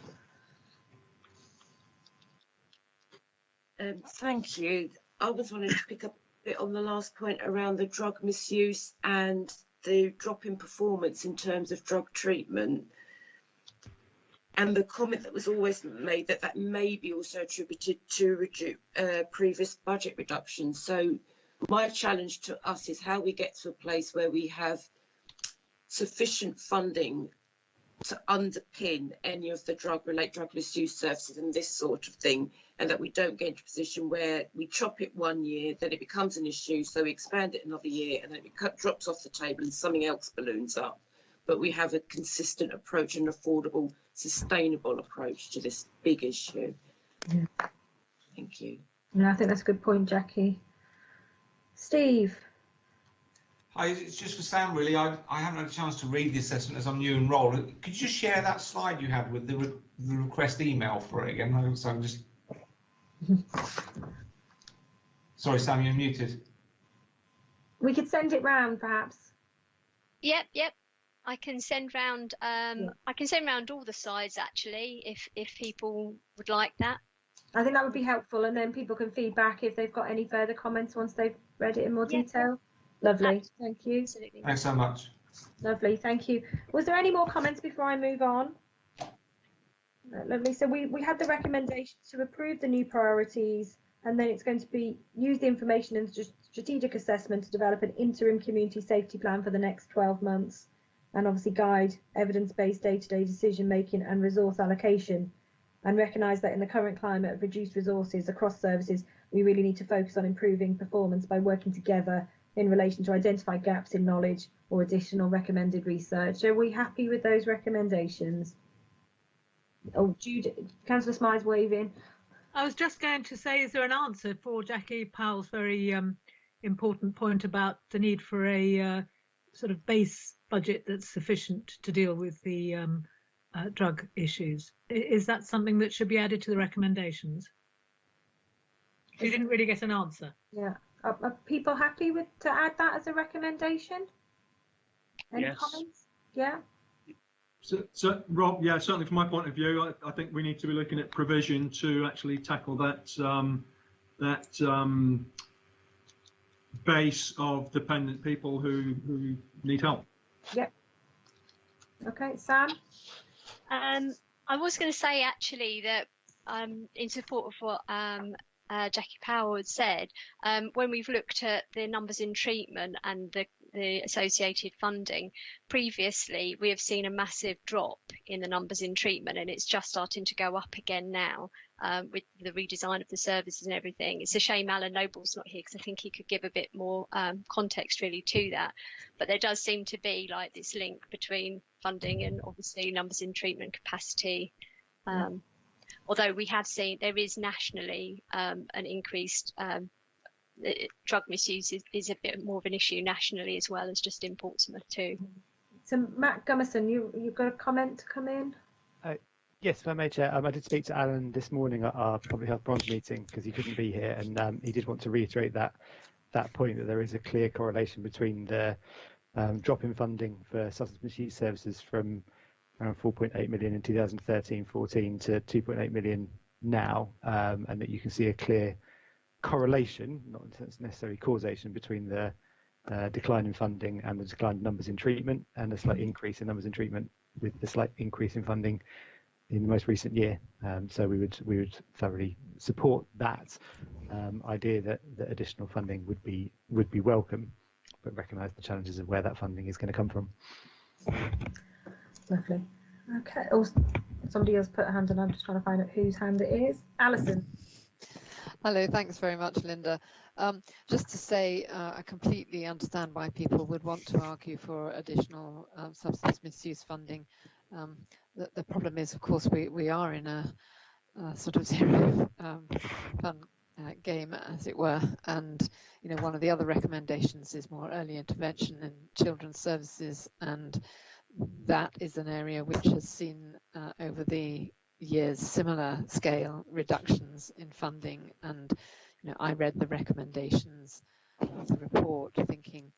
Thank you. I was wanting to pick up a bit on the last point around the drug misuse and the drop in performance in terms of drug treatment, and the comment that was always made that may be also attributed to previous budget reductions. So my challenge to us is how we get to a place where we have sufficient funding to underpin any of the drug misuse services and this sort of thing, and that we don't get into a position where we chop it one year, then it becomes an issue, so we expand it another year, and then it drops off the table and something else balloons up. But we have a consistent approach, an affordable, sustainable approach to this big issue. Yeah. Thank you. Yeah, I think that's a good point, Jackie. Steve. It's just for Sam, really. I haven't had a chance to read the assessment as I'm new in role. Could you just share that slide you had with the request email for it again? So I'm just... Sorry, Sam, you're muted. We could send it round, perhaps. Yep. I can send round. I can send round all the slides actually, if people would like that. I think that would be helpful, and then people can feed back if they've got any further comments once they've read it in more detail. Lovely, thank you. Absolutely. Thanks so much. Lovely, thank you. Was there any more comments before I move on? Lovely. So we had the recommendation to approve the new priorities, and then it's going to be use the information in the strategic assessment to develop an interim community safety plan for the next 12 months, and obviously guide evidence-based day-to-day decision making and resource allocation, and recognise that in the current climate of reduced resources across services, we really need to focus on improving performance by working together in relation to identify gaps in knowledge or additional recommended research. Are we happy with those recommendations? Oh, Jude, Councillor Smythe's waving. I was just going to say, is there an answer for Jackie Powell's very important point about the need for a sort of base budget that's sufficient to deal with the drug issues? Is that something that should be added to the recommendations? She didn't really get an answer. Yeah. Are people happy with to add that as a recommendation? Any comments? Yeah. So Rob, yeah, certainly from my point of view, I think we need to be looking at provision to actually tackle that base of dependent people who need help. Yep. Okay, Sam. I was going to say actually that in support of what Jackie Powell had said, when we've looked at the numbers in treatment and the associated funding, previously we have seen a massive drop in the numbers in treatment, and it's just starting to go up again now with the redesign of the services and everything. It's a shame Alan Noble's not here, because I think he could give a bit more context really to that. But there does seem to be like this link between funding and obviously numbers in treatment capacity. Although we have seen there is nationally an increased drug misuse is a bit more of an issue nationally as well as just in Portsmouth too. So Matt Gummerson, you've got a comment to come in? Yes, if I may, Chair. I did speak to Alan this morning at our Public Health Bronze meeting because he couldn't be here, and he did want to reiterate that point, that there is a clear correlation between the drop in funding for substance misuse services from around 4.8 million in 2013-14 to 2.8 million now, and that you can see a clear correlation, not necessarily causation, between the decline in funding and the decline in numbers in treatment, and a slight increase in numbers in treatment with the slight increase in funding in the most recent year. So we would thoroughly support that idea that additional funding would be welcome, but recognise the challenges of where that funding is going to come from. Lovely. Okay. Oh, somebody else put a hand, and I'm just trying to find out whose hand it is. Alison. Hello, thanks very much, Linda. Just to say, I completely understand why people would want to argue for additional substance misuse funding. The problem is, of course, we are in a sort of zero fund game, as it were, and one of the other recommendations is more early intervention in children's services, and that is an area which has seen over the years similar scale reductions in funding. And I read the recommendations of the report thinking,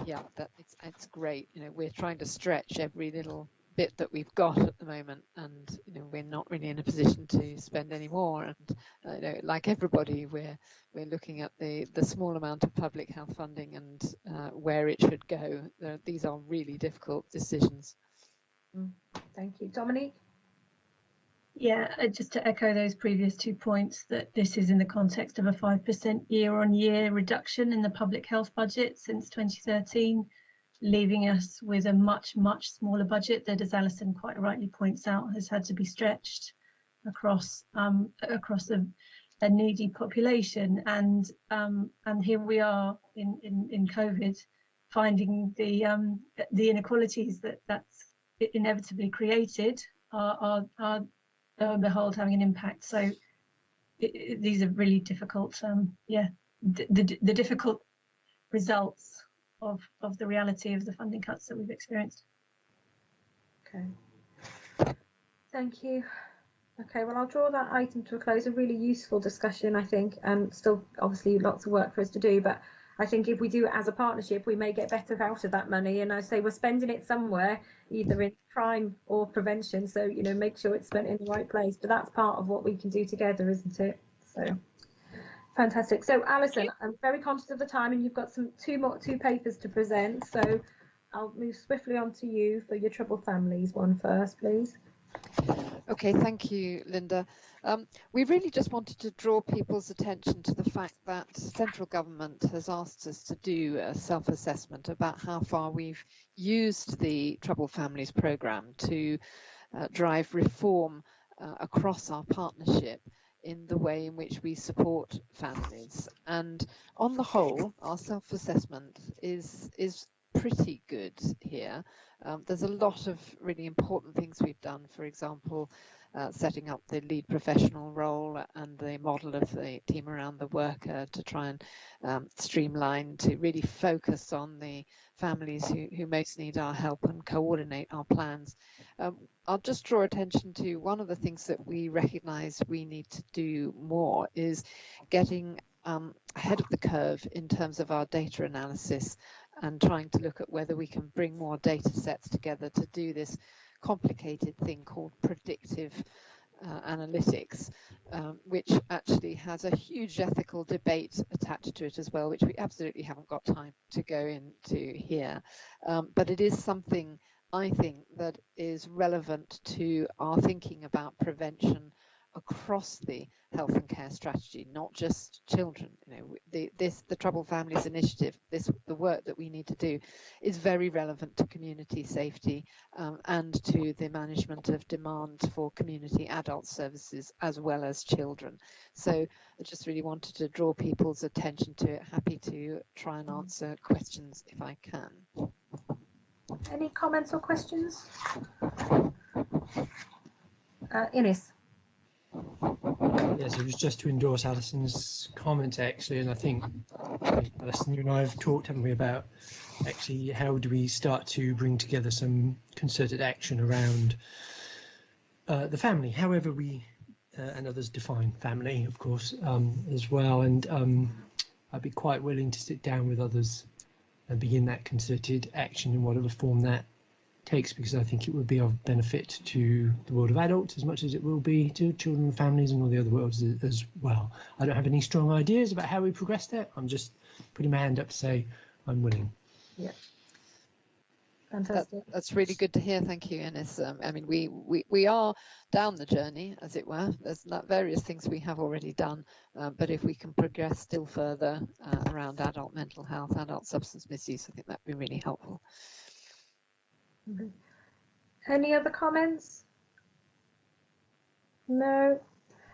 yeah, that it's great. We're trying to stretch every little bit that we've got at the moment, and we're not really in a position to spend any more, and like everybody, we're looking at the small amount of public health funding and where it should go. These are really difficult decisions. Thank you. Dominique? Yeah, just to echo those previous 2 points, that this is in the context of a 5% year-on-year reduction in the public health budget since 2013, leaving us with a much smaller budget that, as Alison quite rightly points out, has had to be stretched across a needy population. And here we are in COVID, finding the inequalities that's inevitably created are lo and behold having an impact. So these are really difficult. The difficult results of the reality of the funding cuts that we've experienced. Okay. Thank you. Okay, well, I'll draw that item to a close. A really useful discussion, I think, and still obviously lots of work for us to do, but I think if we do it as a partnership, we may get better out of that money. And I say we're spending it somewhere, either in crime or prevention. So, you know, make sure it's spent in the right place. But that's part of what we can do together, isn't it? So fantastic. So, Alison, I'm very conscious of the time, and you've got two papers to present. So I'll move swiftly on to you for your troubled families one first, please. Okay, thank you, Linda. We really just wanted to draw people's attention to the fact that central government has asked us to do a self-assessment about how far we've used the Troubled Families programme to drive reform across our partnership in the way in which we support families. And on the whole, our self-assessment is pretty good here. There's a lot of really important things we've done, for example, setting up the lead professional role and the model of the team around the worker to try and streamline, to really focus on the families who most need our help and coordinate our plans. I'll just draw attention to one of the things that we recognise we need to do more is getting ahead of the curve in terms of our data analysis and trying to look at whether we can bring more data sets together to do this complicated thing called predictive analytics, which actually has a huge ethical debate attached to it as well, which we absolutely haven't got time to go into here. But it is something, I think, that is relevant to our thinking about prevention across the health and care strategy, not just children. You know, the Troubled Families Initiative, the work that we need to do is very relevant to community safety and to the management of demand for community adult services as well as children. So I just really wanted to draw people's attention to it. Happy to try and answer questions if I can. Any comments or questions? Ines. Yes, it was just to endorse Alison's comments actually, and I think Alison, you and I have talked, haven't we, about actually how do we start to bring together some concerted action around the family, however we and others define family, of course, as well. And I'd be quite willing to sit down with others and begin that concerted action in whatever form that takes, because I think it would be of benefit to the world of adults as much as it will be to children and families and all the other worlds as well. I don't have any strong ideas about how we progress that. I'm just putting my hand up to say I'm willing. Yeah. Fantastic. That's really good to hear. Thank you, Ines. I mean, we are down the journey, as it were. There's various things we have already done, but if we can progress still further around adult mental health, adult substance misuse, I think that'd be really helpful. Okay. Any other comments? No.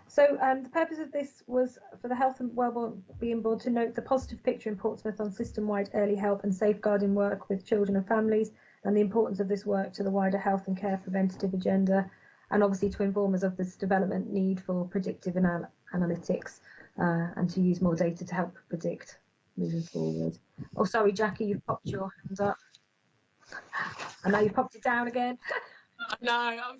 So the purpose of this was for the Health and Wellbeing Board to note the positive picture in Portsmouth on system-wide early help and safeguarding work with children and families, and the importance of this work to the wider health and care preventative agenda, and obviously to inform us of this development need for predictive analytics and to use more data to help predict moving forward. Oh, sorry, Jackie, you've popped your hand up. I know you popped it down again. No, I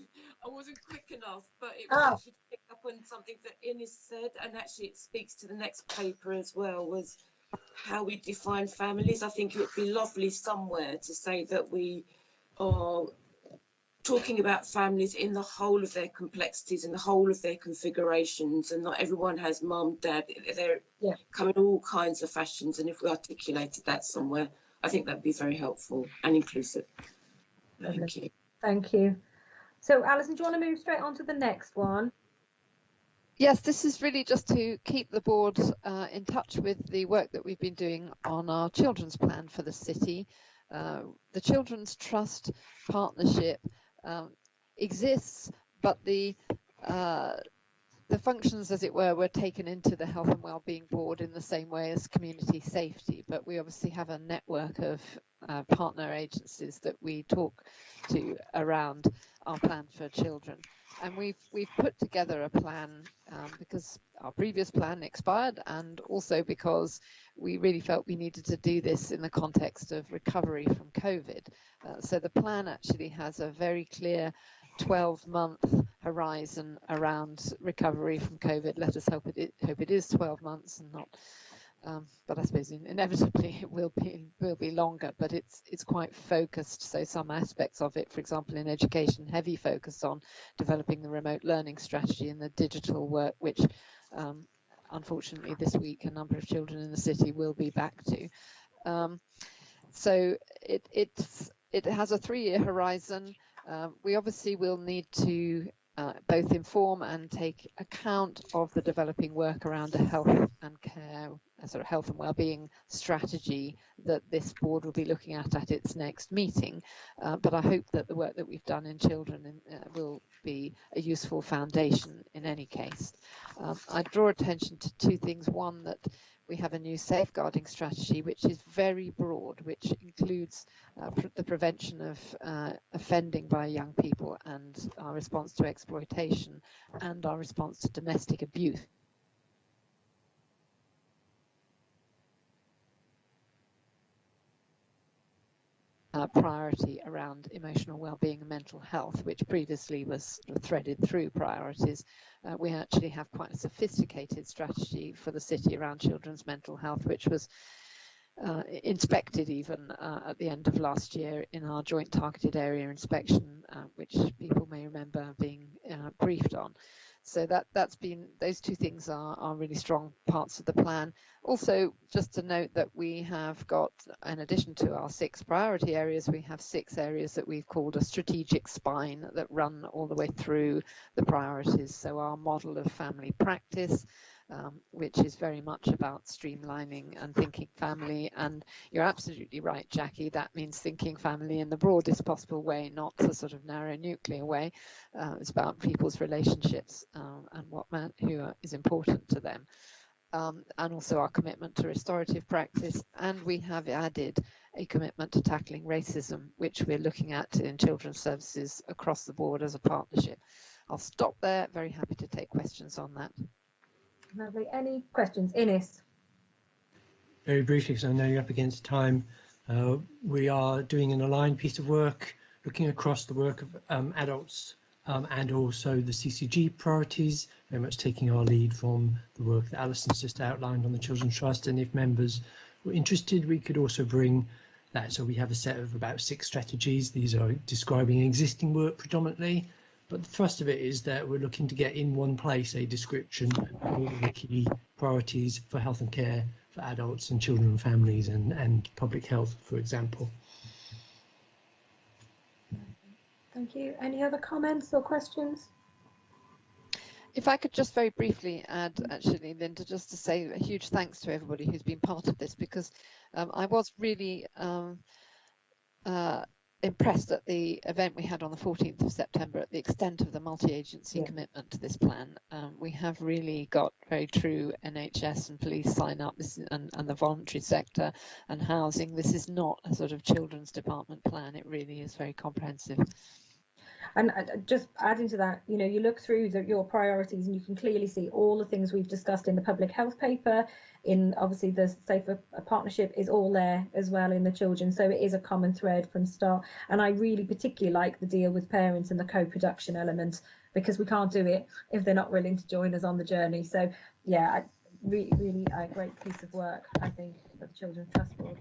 wasn't quick enough, but it was actually to pick up on something that Ines said, and actually it speaks to the next paper as well, was how we define families. I think it would be lovely somewhere to say that we are talking about families in the whole of their complexities and the whole of their configurations, and not everyone has mum, dad. They're come in all kinds of fashions, and if we articulated that somewhere, I think that'd be very helpful and inclusive. Thank you. Thank you. So, Alison, do you want to move straight on to the next one? Yes, this is really just to keep the board in touch with the work that we've been doing on our children's plan for the city. The Children's Trust partnership exists, but the functions, as it were taken into the Health and Wellbeing Board in the same way as community safety. But we obviously have a network of partner agencies that we talk to around our plan for children. And we've put together a plan because our previous plan expired, and also because we really felt we needed to do this in the context of recovery from COVID. So the plan actually has a very clear 12-month horizon around recovery from COVID. Let us hope it is 12 months and not. But I suppose inevitably it will be longer, but it's quite focused. So some aspects of it, for example, in education, heavy focus on developing the remote learning strategy and the digital work, which unfortunately this week a number of children in the city will be back to. So it has a 3-year horizon. We obviously will need to both inform and take account of the developing work around a health and care, a sort of health and wellbeing strategy that this board will be looking at its next meeting. But I hope that the work that we've done in children will be a useful foundation in any case. I draw attention to 2 things. One, that we have a new safeguarding strategy, which is very broad, which includes the prevention of offending by young people and our response to exploitation and our response to domestic abuse. Priority around emotional well-being and mental health, which previously was threaded through priorities. We actually have quite a sophisticated strategy for the city around children's mental health, which was inspected even at the end of last year in our joint targeted area inspection, which people may remember being briefed on. So that's been, those 2 things are really strong parts of the plan. Also, just to note that we have got, in addition to our 6 priority areas, we have 6 areas that we've called a strategic spine that run all the way through the priorities. So our model of family practice, which is very much about streamlining and thinking family. And you're absolutely right, Jackie, that means thinking family in the broadest possible way, not the sort of narrow nuclear way. It's about people's relationships and who is important to them. And also our commitment to restorative practice. And we have added a commitment to tackling racism, which we're looking at in children's services across the board as a partnership. I'll stop there. Very happy to take questions on that. Lovely. Any questions? Ines? Very briefly, because I know you're up against time. We are doing an aligned piece of work, looking across the work of adults and also the CCG priorities, very much taking our lead from the work that Alison's just outlined on the Children's Trust. And if members were interested, we could also bring that. So we have a set of about 6 strategies. These are describing existing work predominantly. But the thrust of it is that we're looking to get in one place a description of all the key priorities for health and care for adults and children and families and public health, for example. Thank you. Any other comments or questions? If I could just very briefly add, actually, Linda, just to say a huge thanks to everybody who's been part of this, because I was really impressed at the event we had on the 14th of September at the extent of the multi-agency commitment to this plan. We have really got very true NHS and police sign up and the voluntary sector and housing. This is not a sort of children's department plan. It really is very comprehensive. And just adding to that, you know, you look through your priorities and you can clearly see all the things we've discussed in the public health paper, in obviously the Safer Partnership is all there as well in the children. So it is a common thread from start. And I really particularly like the deal with parents and the co-production element, because we can't do it if they're not willing to join us on the journey. So yeah, really a great piece of work, I think, for the Children's Trust Board.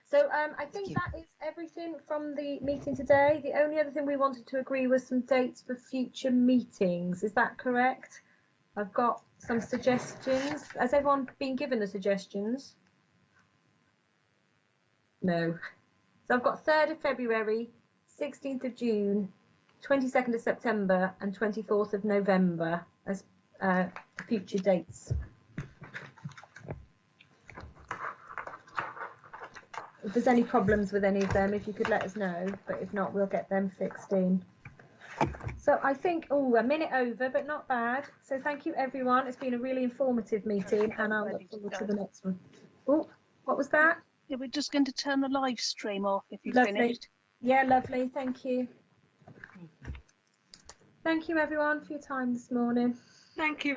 So I think that is everything from the meeting today. The only other thing we wanted to agree was some dates for future meetings. Is that correct? I've got some suggestions. Has everyone been given the suggestions? No. So I've got 3rd of February, 16th of June, 22nd of September and 24th of November as future dates. If there's any problems with any of them, if you could let us know, but if not, we'll get them fixed in. So I think, a minute over, but not bad. So thank you, everyone. It's been a really informative meeting, and I'll look forward to the next one. Oh, what was that? Yeah, we're just going to turn the live stream off if you've finished. Yeah, lovely. Thank you. Thank you, everyone, for your time this morning. Thank you.